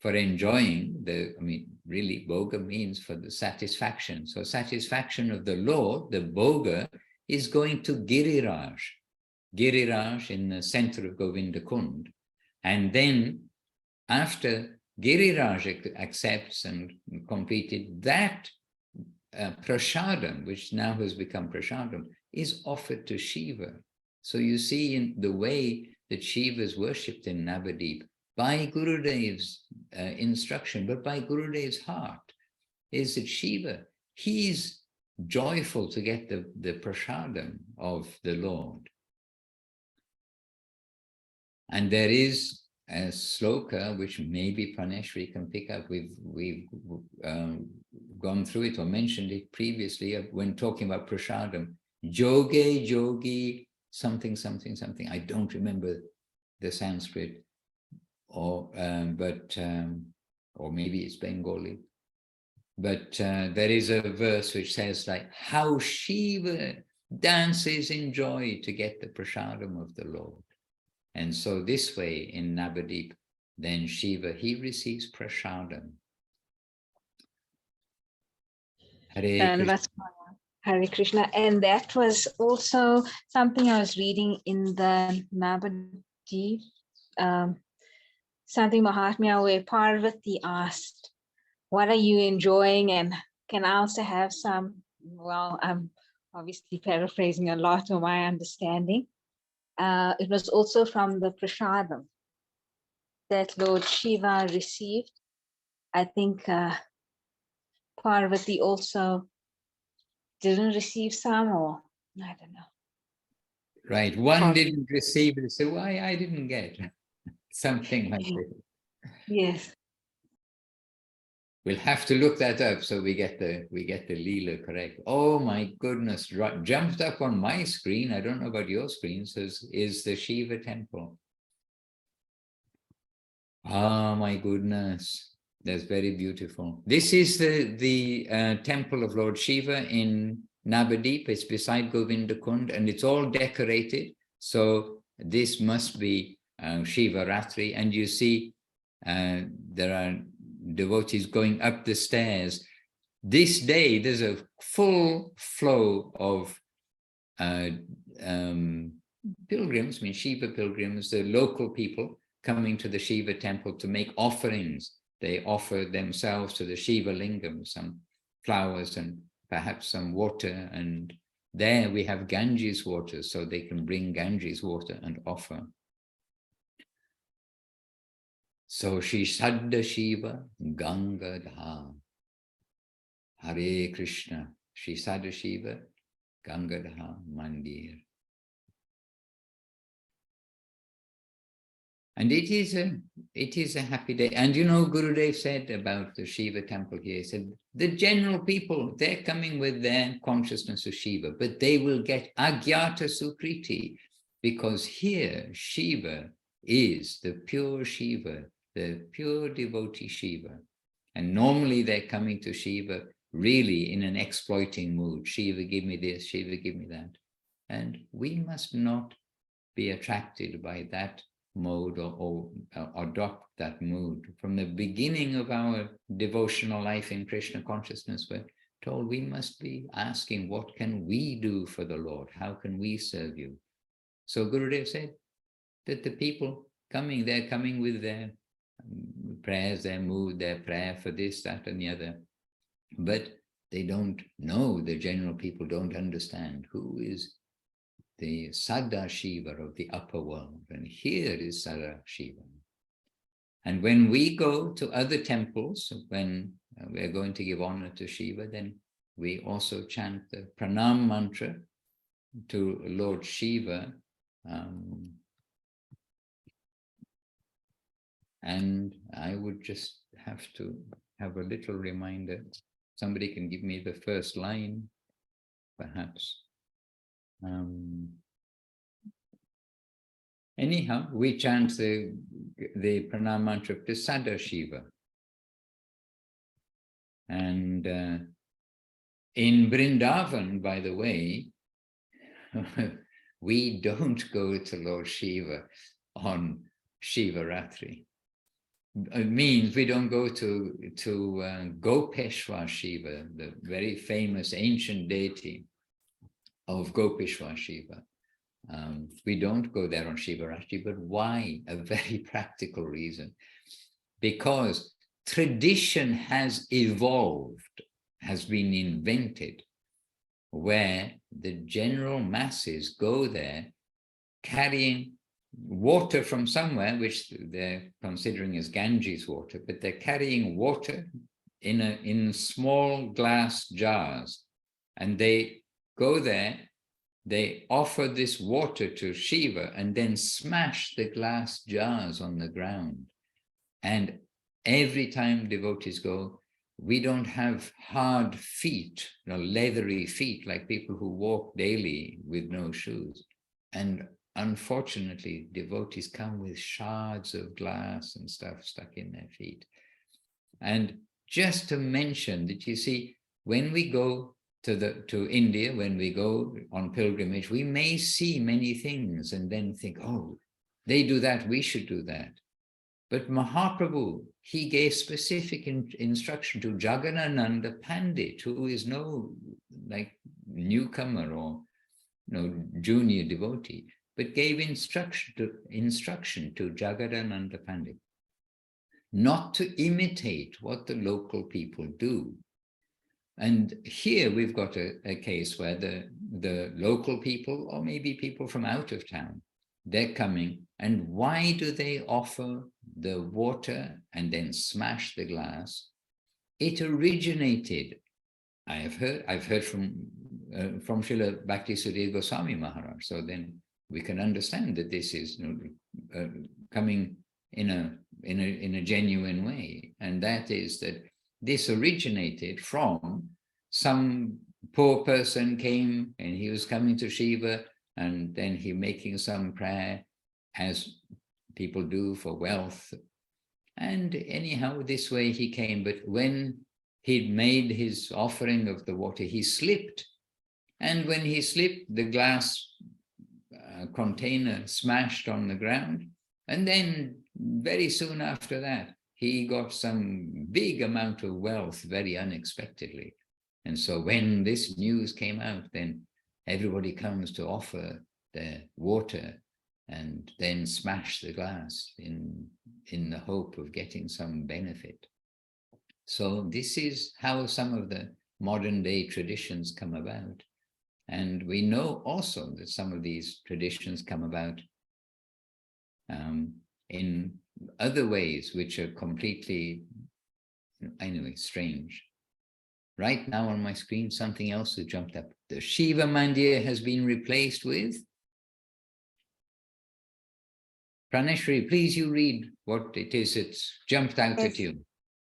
S3: for enjoying really bhoga means for the satisfaction. So satisfaction of the Lord, the bhoga, is going to Giriraj. Giriraj in the center of Govinda Kund. And then after Giriraj accepts and completed that, prasadam, which now has become prasadam, is offered to Shiva. So you see in the way that Shiva is worshipped in Navadip by Gurudev's instruction, but by Gurudev's heart, is that Shiva, he's joyful to get the prasadam of the Lord. And there is a sloka which maybe Praneshri can pick up. We've gone through it or mentioned it previously when talking about prasadam. Joge, jogi, something, something, something. I don't remember the Sanskrit, or maybe it's Bengali. But there is a verse which says like, how Shiva dances in joy to get the prasadam of the Lord. And so this way in Navadip, then Shiva, he receives prasadam. Hare Krishna.
S2: Hare Krishna. And that was also something I was reading in the Navadip, something Mahatmya, where Parvati asked, what are you enjoying? And can I also have some? Well, I'm obviously paraphrasing a lot of my understanding. It was also from the prasadam that Lord Shiva received. I think Parvati also didn't receive some, or I don't know.
S3: Right, one didn't receive it, so why I didn't get something like this.
S2: Yes.
S3: We'll have to look that up so we get the Leela correct. Oh my goodness, jumped up on my screen, I don't know about your screen, says is the Shiva temple. Oh my goodness, that's very beautiful. This is the temple of Lord Shiva in Navadip. It's beside Govinda Kund and it's all decorated. So this must be Shivaratri, and you see there are devotees going up the stairs. This day, there's a full flow of pilgrims, I mean Shiva pilgrims, the local people coming to the Shiva temple to make offerings. They offer themselves to the Shiva lingam, some flowers and perhaps some water, and there we have Ganges water, so they can bring Ganges water and offer. So Shri Saddha Shiva Ganga Dham. Hare Krishna, Shri Saddha Shiva Ganga Dham Mandir. And it is a happy day. And you know, Gurudev said about the Shiva temple here, he said, the general people, they're coming with their consciousness of Shiva, but they will get Agyata Sukriti, because here Shiva is the pure Shiva, the pure devotee Shiva. And normally they're coming to Shiva really in an exploiting mood. Shiva, give me this, Shiva, give me that. And we must not be attracted by that mode or adopt that mood. From the beginning of our devotional life in Krishna consciousness, we're told we must be asking, what can we do for the Lord? How can we serve you? So Gurudev said that the people coming, they're coming with their prayers, their mood, their prayer for this, that, and the other. But they don't know, the general people don't understand who is the Saddha Shiva of the upper world. And here is Saddha Shiva. And when we go to other temples, when we're going to give honor to Shiva, then we also chant the Pranam mantra to Lord Shiva. And I would just have to have a little reminder. Somebody can give me the first line, perhaps. Anyhow, we chant the Pranam mantra to Saddha Shiva. And in Vrindavan, by the way, we don't go to Lord Shiva on Shivaratri. It means we don't go to Gopeshwar Shiva, the very famous ancient deity of Gopeshwar Shiva. We don't go there on Shivaratri, but why? A very practical reason. Because tradition has evolved, has been invented, where the general masses go there carrying water from somewhere, which they're considering as Ganges water, but they're carrying water in small glass jars, and they go there, they offer this water to Shiva and then smash the glass jars on the ground. And every time devotees go, we don't have hard feet, leathery feet, like people who walk daily with no shoes. And unfortunately, devotees come with shards of glass and stuff stuck in their feet. And just to mention that, you see, when we go to India, when we go on pilgrimage, we may see many things and then think, oh, they do that, we should do that. But Mahaprabhu, he gave specific instruction to Jagannananda Pandit, who is no newcomer or junior devotee, but gave instruction to Jagannananda Pandit not to imitate what the local people do. And here we've got a case where the local people, or maybe people from out of town, they're coming, and why do they offer the water and then smash the glass? It originated, I've heard from Srila Bhakti Sudhir Goswami Maharaj, so then we can understand that this is coming in a genuine way, and that is that this originated from some poor person came and he was coming to Shiva, and then he making some prayer, as people do for wealth. And anyhow, this way he came, but when he'd made his offering of the water, he slipped. And when he slipped, the glass container smashed on the ground. And then very soon after that, he got some big amount of wealth very unexpectedly. And so when this news came out, then everybody comes to offer their water and then smash the glass in the hope of getting some benefit. So this is how some of the modern day traditions come about. And we know also that some of these traditions come about in other ways which are completely, anyway, strange. Right now on my screen, something else has jumped up. The Shiva Mandir has been replaced with... Praneshri, please you read what it is that's jumped out at you.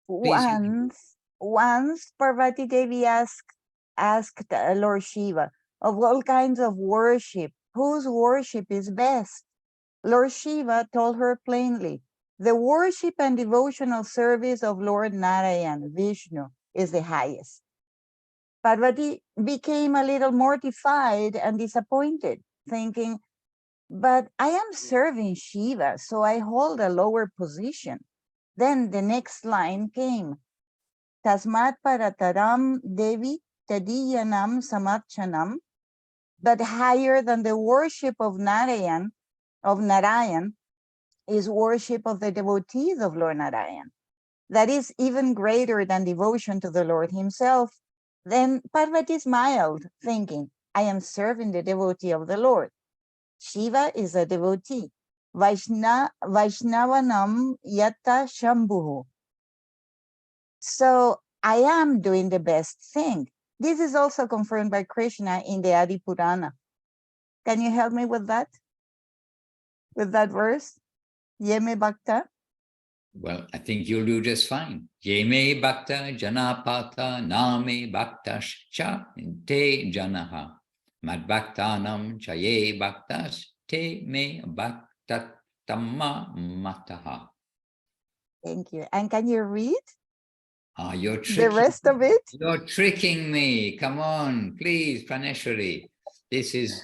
S3: Please.
S2: Once Parvati Devi asked Lord Shiva of all kinds of worship, whose worship is best? Lord Shiva told her plainly, the worship and devotional service of Lord Narayan, Vishnu, is the highest. Parvati became a little mortified and disappointed, thinking, but I am serving Shiva, so I hold a lower position. Then the next line came, Tasmat Parataram Devi Tadiyanam Samarchanam, but higher than the worship of Narayan, is worship of the devotees of Lord Narayan. That is even greater than devotion to the Lord himself. Then Parvati smiled, thinking, I am serving the devotee of the Lord. Shiva is a devotee. Vaishnavanam Yatta Shambhu. So I am doing the best thing. This is also confirmed by Krishna in the Adi Purana. Can you help me with that? With that verse? Yeme Bhakta?
S3: Well, I think you'll do just fine. Yeme Bhakta Janapata Name Bhaktascha Te Janaha. Mad Bhaktanam Chaye Bhaktas Te Me Bhaktatama Mataha.
S2: Thank you. And can you read
S3: You're
S2: the rest of it?
S3: You're tricking me. Come on, please, Praneshwari. This is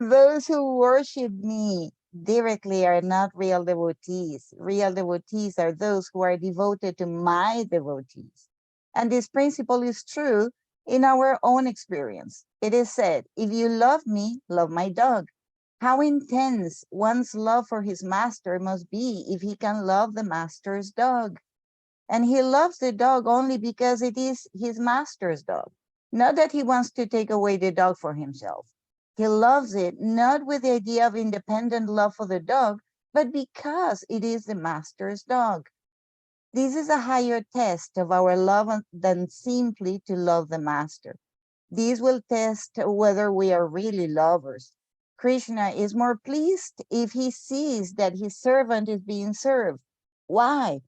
S2: Those who worship me directly are not real devotees. Real devotees are those who are devoted to my devotees. And this principle is true in our own experience. It is said, if you love me, love my dog. How intense one's love for his master must be if he can love the master's dog. And he loves the dog only because it is his master's dog. Not that he wants to take away the dog for himself. He loves it not with the idea of independent love for the dog, but because it is the master's dog. This is a higher test of our love than simply to love the master. This will test whether we are really lovers. Krishna is more pleased if he sees that his servant is being served. Why?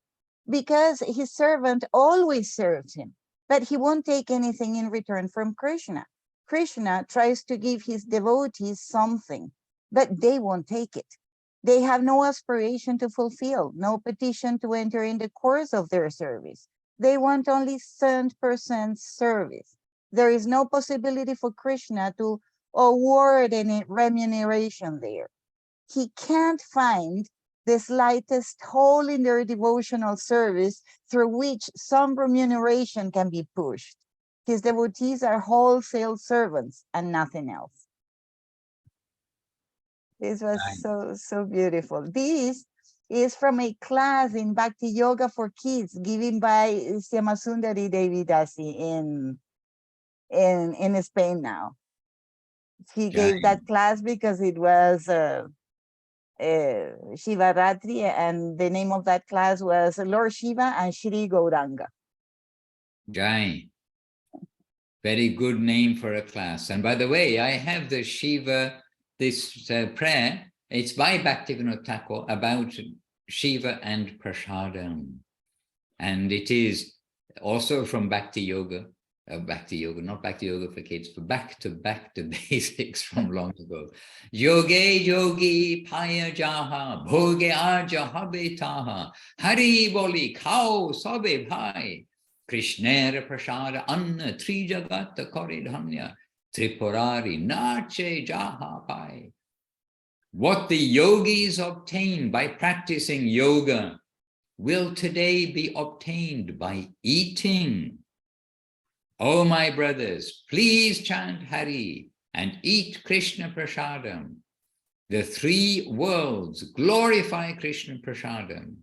S2: Because his servant always serves him, but he won't take anything in return from Krishna. Krishna tries to give his devotees something, but they won't take it. They have no aspiration to fulfill, no petition to enter in the course of their service. They want only 100% service. There is no possibility for Krishna to award any remuneration there. He can't find the slightest hole in their devotional service through which some remuneration can be pushed. His devotees are wholesale servants and nothing else. This was so beautiful. This is from a class in Bhakti Yoga for Kids given by Syamasundari Devi Dasi in Spain now. He gave that class because it was Shivaratri, and the name of that class was Lord Shiva and Shri Gauranga.
S3: Jai. Very good name for a class. And by the way, I have the Shiva, this prayer, it's by Bhaktivinoda Thakur about Shiva and Prasadam. And it is also from Bhakti Yoga, not Bhakti Yoga for kids, but back to basics from long ago. Yoge yogi paya jaha, bhoge aja habe taha, hari boli khao sabe bhai, Krishnera prasada anna tri jagata kore dhanya, tripurari nache jaha pai. What the yogis obtain by practicing yoga will today be obtained by eating. Oh, my brothers, please chant Hari and eat Krishna Prasadam. The three worlds glorify Krishna Prasadam.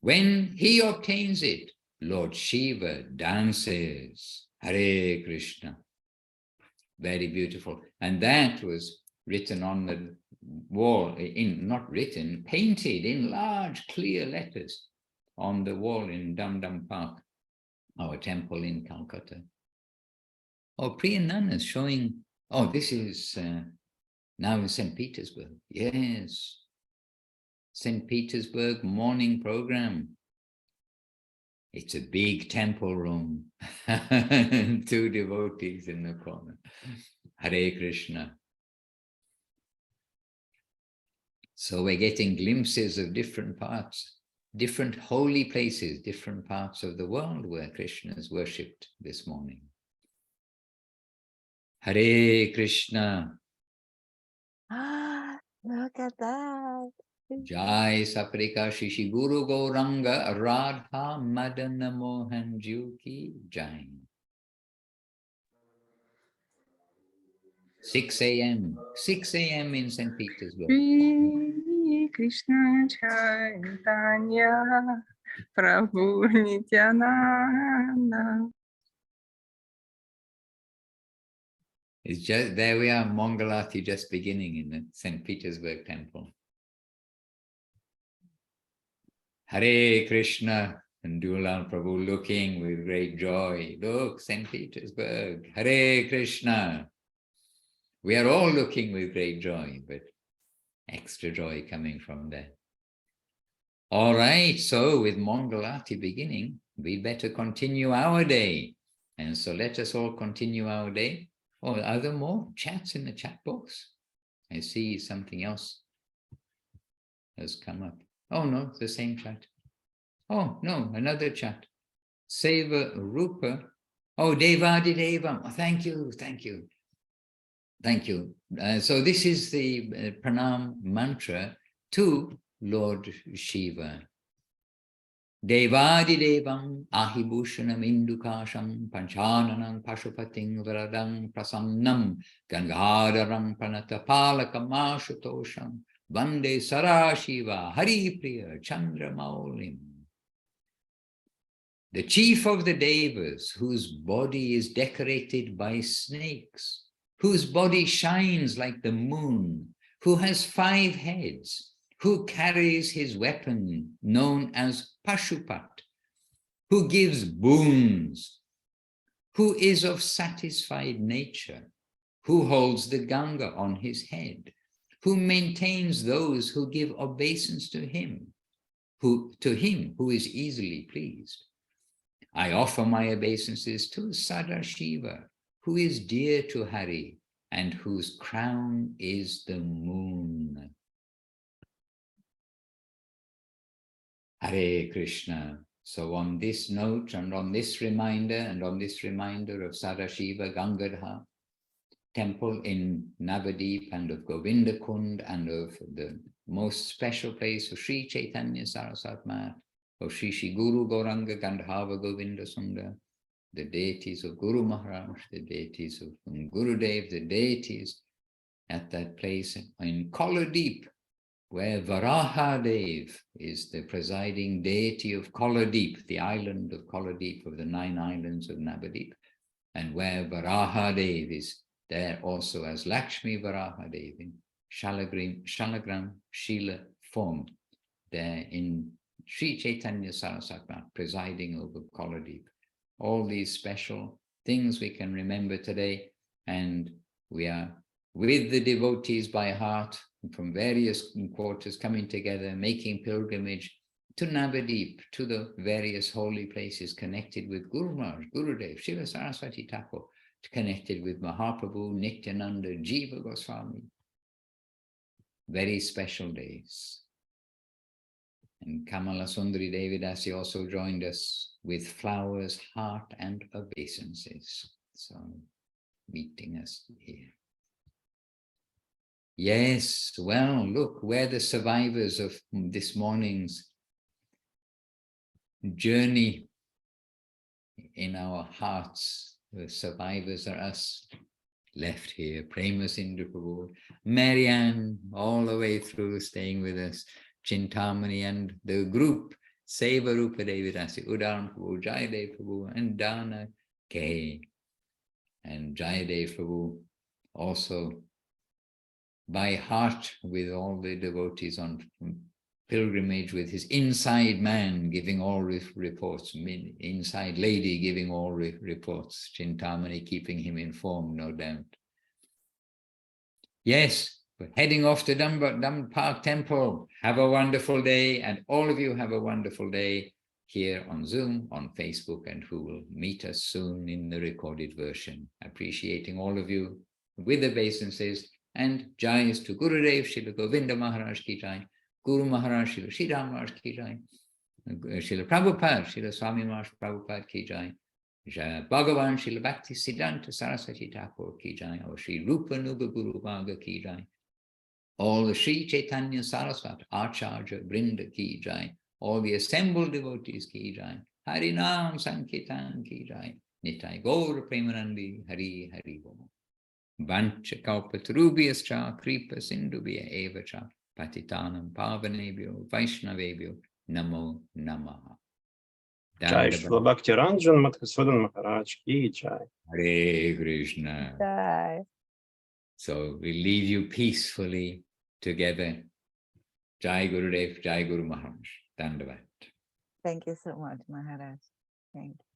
S3: When he obtains it, Lord Shiva dances. Hare Krishna. Very beautiful. And that was written on the wall, not written, painted in large clear letters on the wall in Dum Dum Park, our temple in Calcutta. Oh, Priya Nana is showing, oh, this is now in St. Petersburg. Yes. St. Petersburg morning program. It's a big temple room. Two devotees in the corner. Hare Krishna. So we're getting glimpses of different parts, different holy places, different parts of the world where Krishna is worshipped this morning. Hare Krishna.
S2: Ah, look at that.
S3: Jai Saprika Shishi Guru Gauranga Radha Madana Mohan Juki Jai. 6 a.m. 6 a.m. in St. Petersburg.
S4: Shri Krishna Chaitanya Prabhu Nityananda.
S3: It's just, there we are, Mangalati just beginning in the St. Petersburg temple. Hare Krishna, and Dulal Prabhu looking with great joy. Look, St. Petersburg, Hare Krishna. We are all looking with great joy, but extra joy coming from there. All right, so with Mangalati beginning, we better continue our day. And so let us all continue our day. Oh, are there more chats in the chat box? I see something else has come up. Oh no, the same chat. Oh no, another chat. Seva Rupa. Oh, Devadi Devam. Oh, thank you, thank you. Thank you. So this is the pranam mantra to Lord Shiva. Devadi Devam Ahibhushanam Indukasham Panchananam Pashupating Varadam Prasannam Gangadharam Pranatapalakam Ashutosham Vande Sarashiva Hari Priya Chandramaulim. The chief of the Devas, whose body is decorated by snakes, whose body shines like the moon, who has 5 heads, who carries his weapon known as Pashupat, who gives boons, who is of satisfied nature, who holds the Ganga on his head, who maintains those who give obeisance to him who is easily pleased. I offer my obeisances to Sadashiva, who is dear to Hari, and whose crown is the moon. Hare Krishna. So on this note and on this reminder of Sadashiva Gangadhar temple in Navadip and of Govinda Kund and of the most special place of Sri Chaitanya Saraswat Mat, of Sri Sri Guru Gauranga Gandhava Govinda Sundar, the deities of Guru Maharaj, the deities of Gurudev, the deities at that place in Koladip, where Varahadev is the presiding deity of Koladip, the island of Koladip, of the 9 islands of Navadip, and where Varahadev is there also as Lakshmi Varahadev in Shalagram Shila form, there in Sri Chaitanya Saraswat Mat, presiding over Koladip. All these special things we can remember today, and we are with the devotees by heart from various quarters coming together, making pilgrimage to Navadip, to the various holy places connected with Guru Maharaj, Gurudev, Shiva Saraswati Thakur, connected with Mahaprabhu, Nityananda, Jiva Goswami. Very special days. And Kamala Sundari Devidasi also joined us with flowers, heart and obeisances. So meeting us here. Yes, well, look, we're the survivors of this morning's journey in our hearts. The survivors are us, left here. Prema Sindhu Prabhu, Marianne, all the way through, staying with us, Chintamani, and the group, Seva Rupa Devi Rasi, Udaran Prabhu, Jayadev Prabhu, and Dana K. And Jayadev Prabhu also by heart with all the devotees on pilgrimage, with his inside man giving all reports, inside lady giving all reports, Chintamani keeping him informed, no doubt. Yes, we're heading off to Dam Park Temple. Have a wonderful day, and all of you have a wonderful day here on Zoom, on Facebook, and who will meet us soon in the recorded version. Appreciating all of you with obeisances, and jais to Gurudev, Srila Govinda Maharaj ki jai, Guru Maharaj, Srila Sridhar Maharaj ki jai, Srila Prabhupada, Srila Swami Maharaj Prabhupada ki jai, Bhagavan Srila Bhakti Siddhanta Saraswati Thakur ki jai, or Sri Rupa Nuga Guru Bhaga ki jai, all the Sri Chaitanya Saraswati Acharya Brinda ki jai, all the assembled devotees ki jai, Harinam Sankirtan ki jai, Nitai Gaur Premanandi Hari Hari Om. Vancha kalpatarubhyascha kripa sindhubhya evacha patitanam pavanebhyo vaishnavebhyo namo namaha.
S10: Jai Shri Bhakti Ranjan Madhusudan Maharaj ki jai.
S3: Hare Krishna.
S2: Bye.
S3: So we leave you peacefully together. Jai Gurudev, Jai Guru Maharaj. Dandavat.
S2: Thank you so much, Maharaj. Thank you.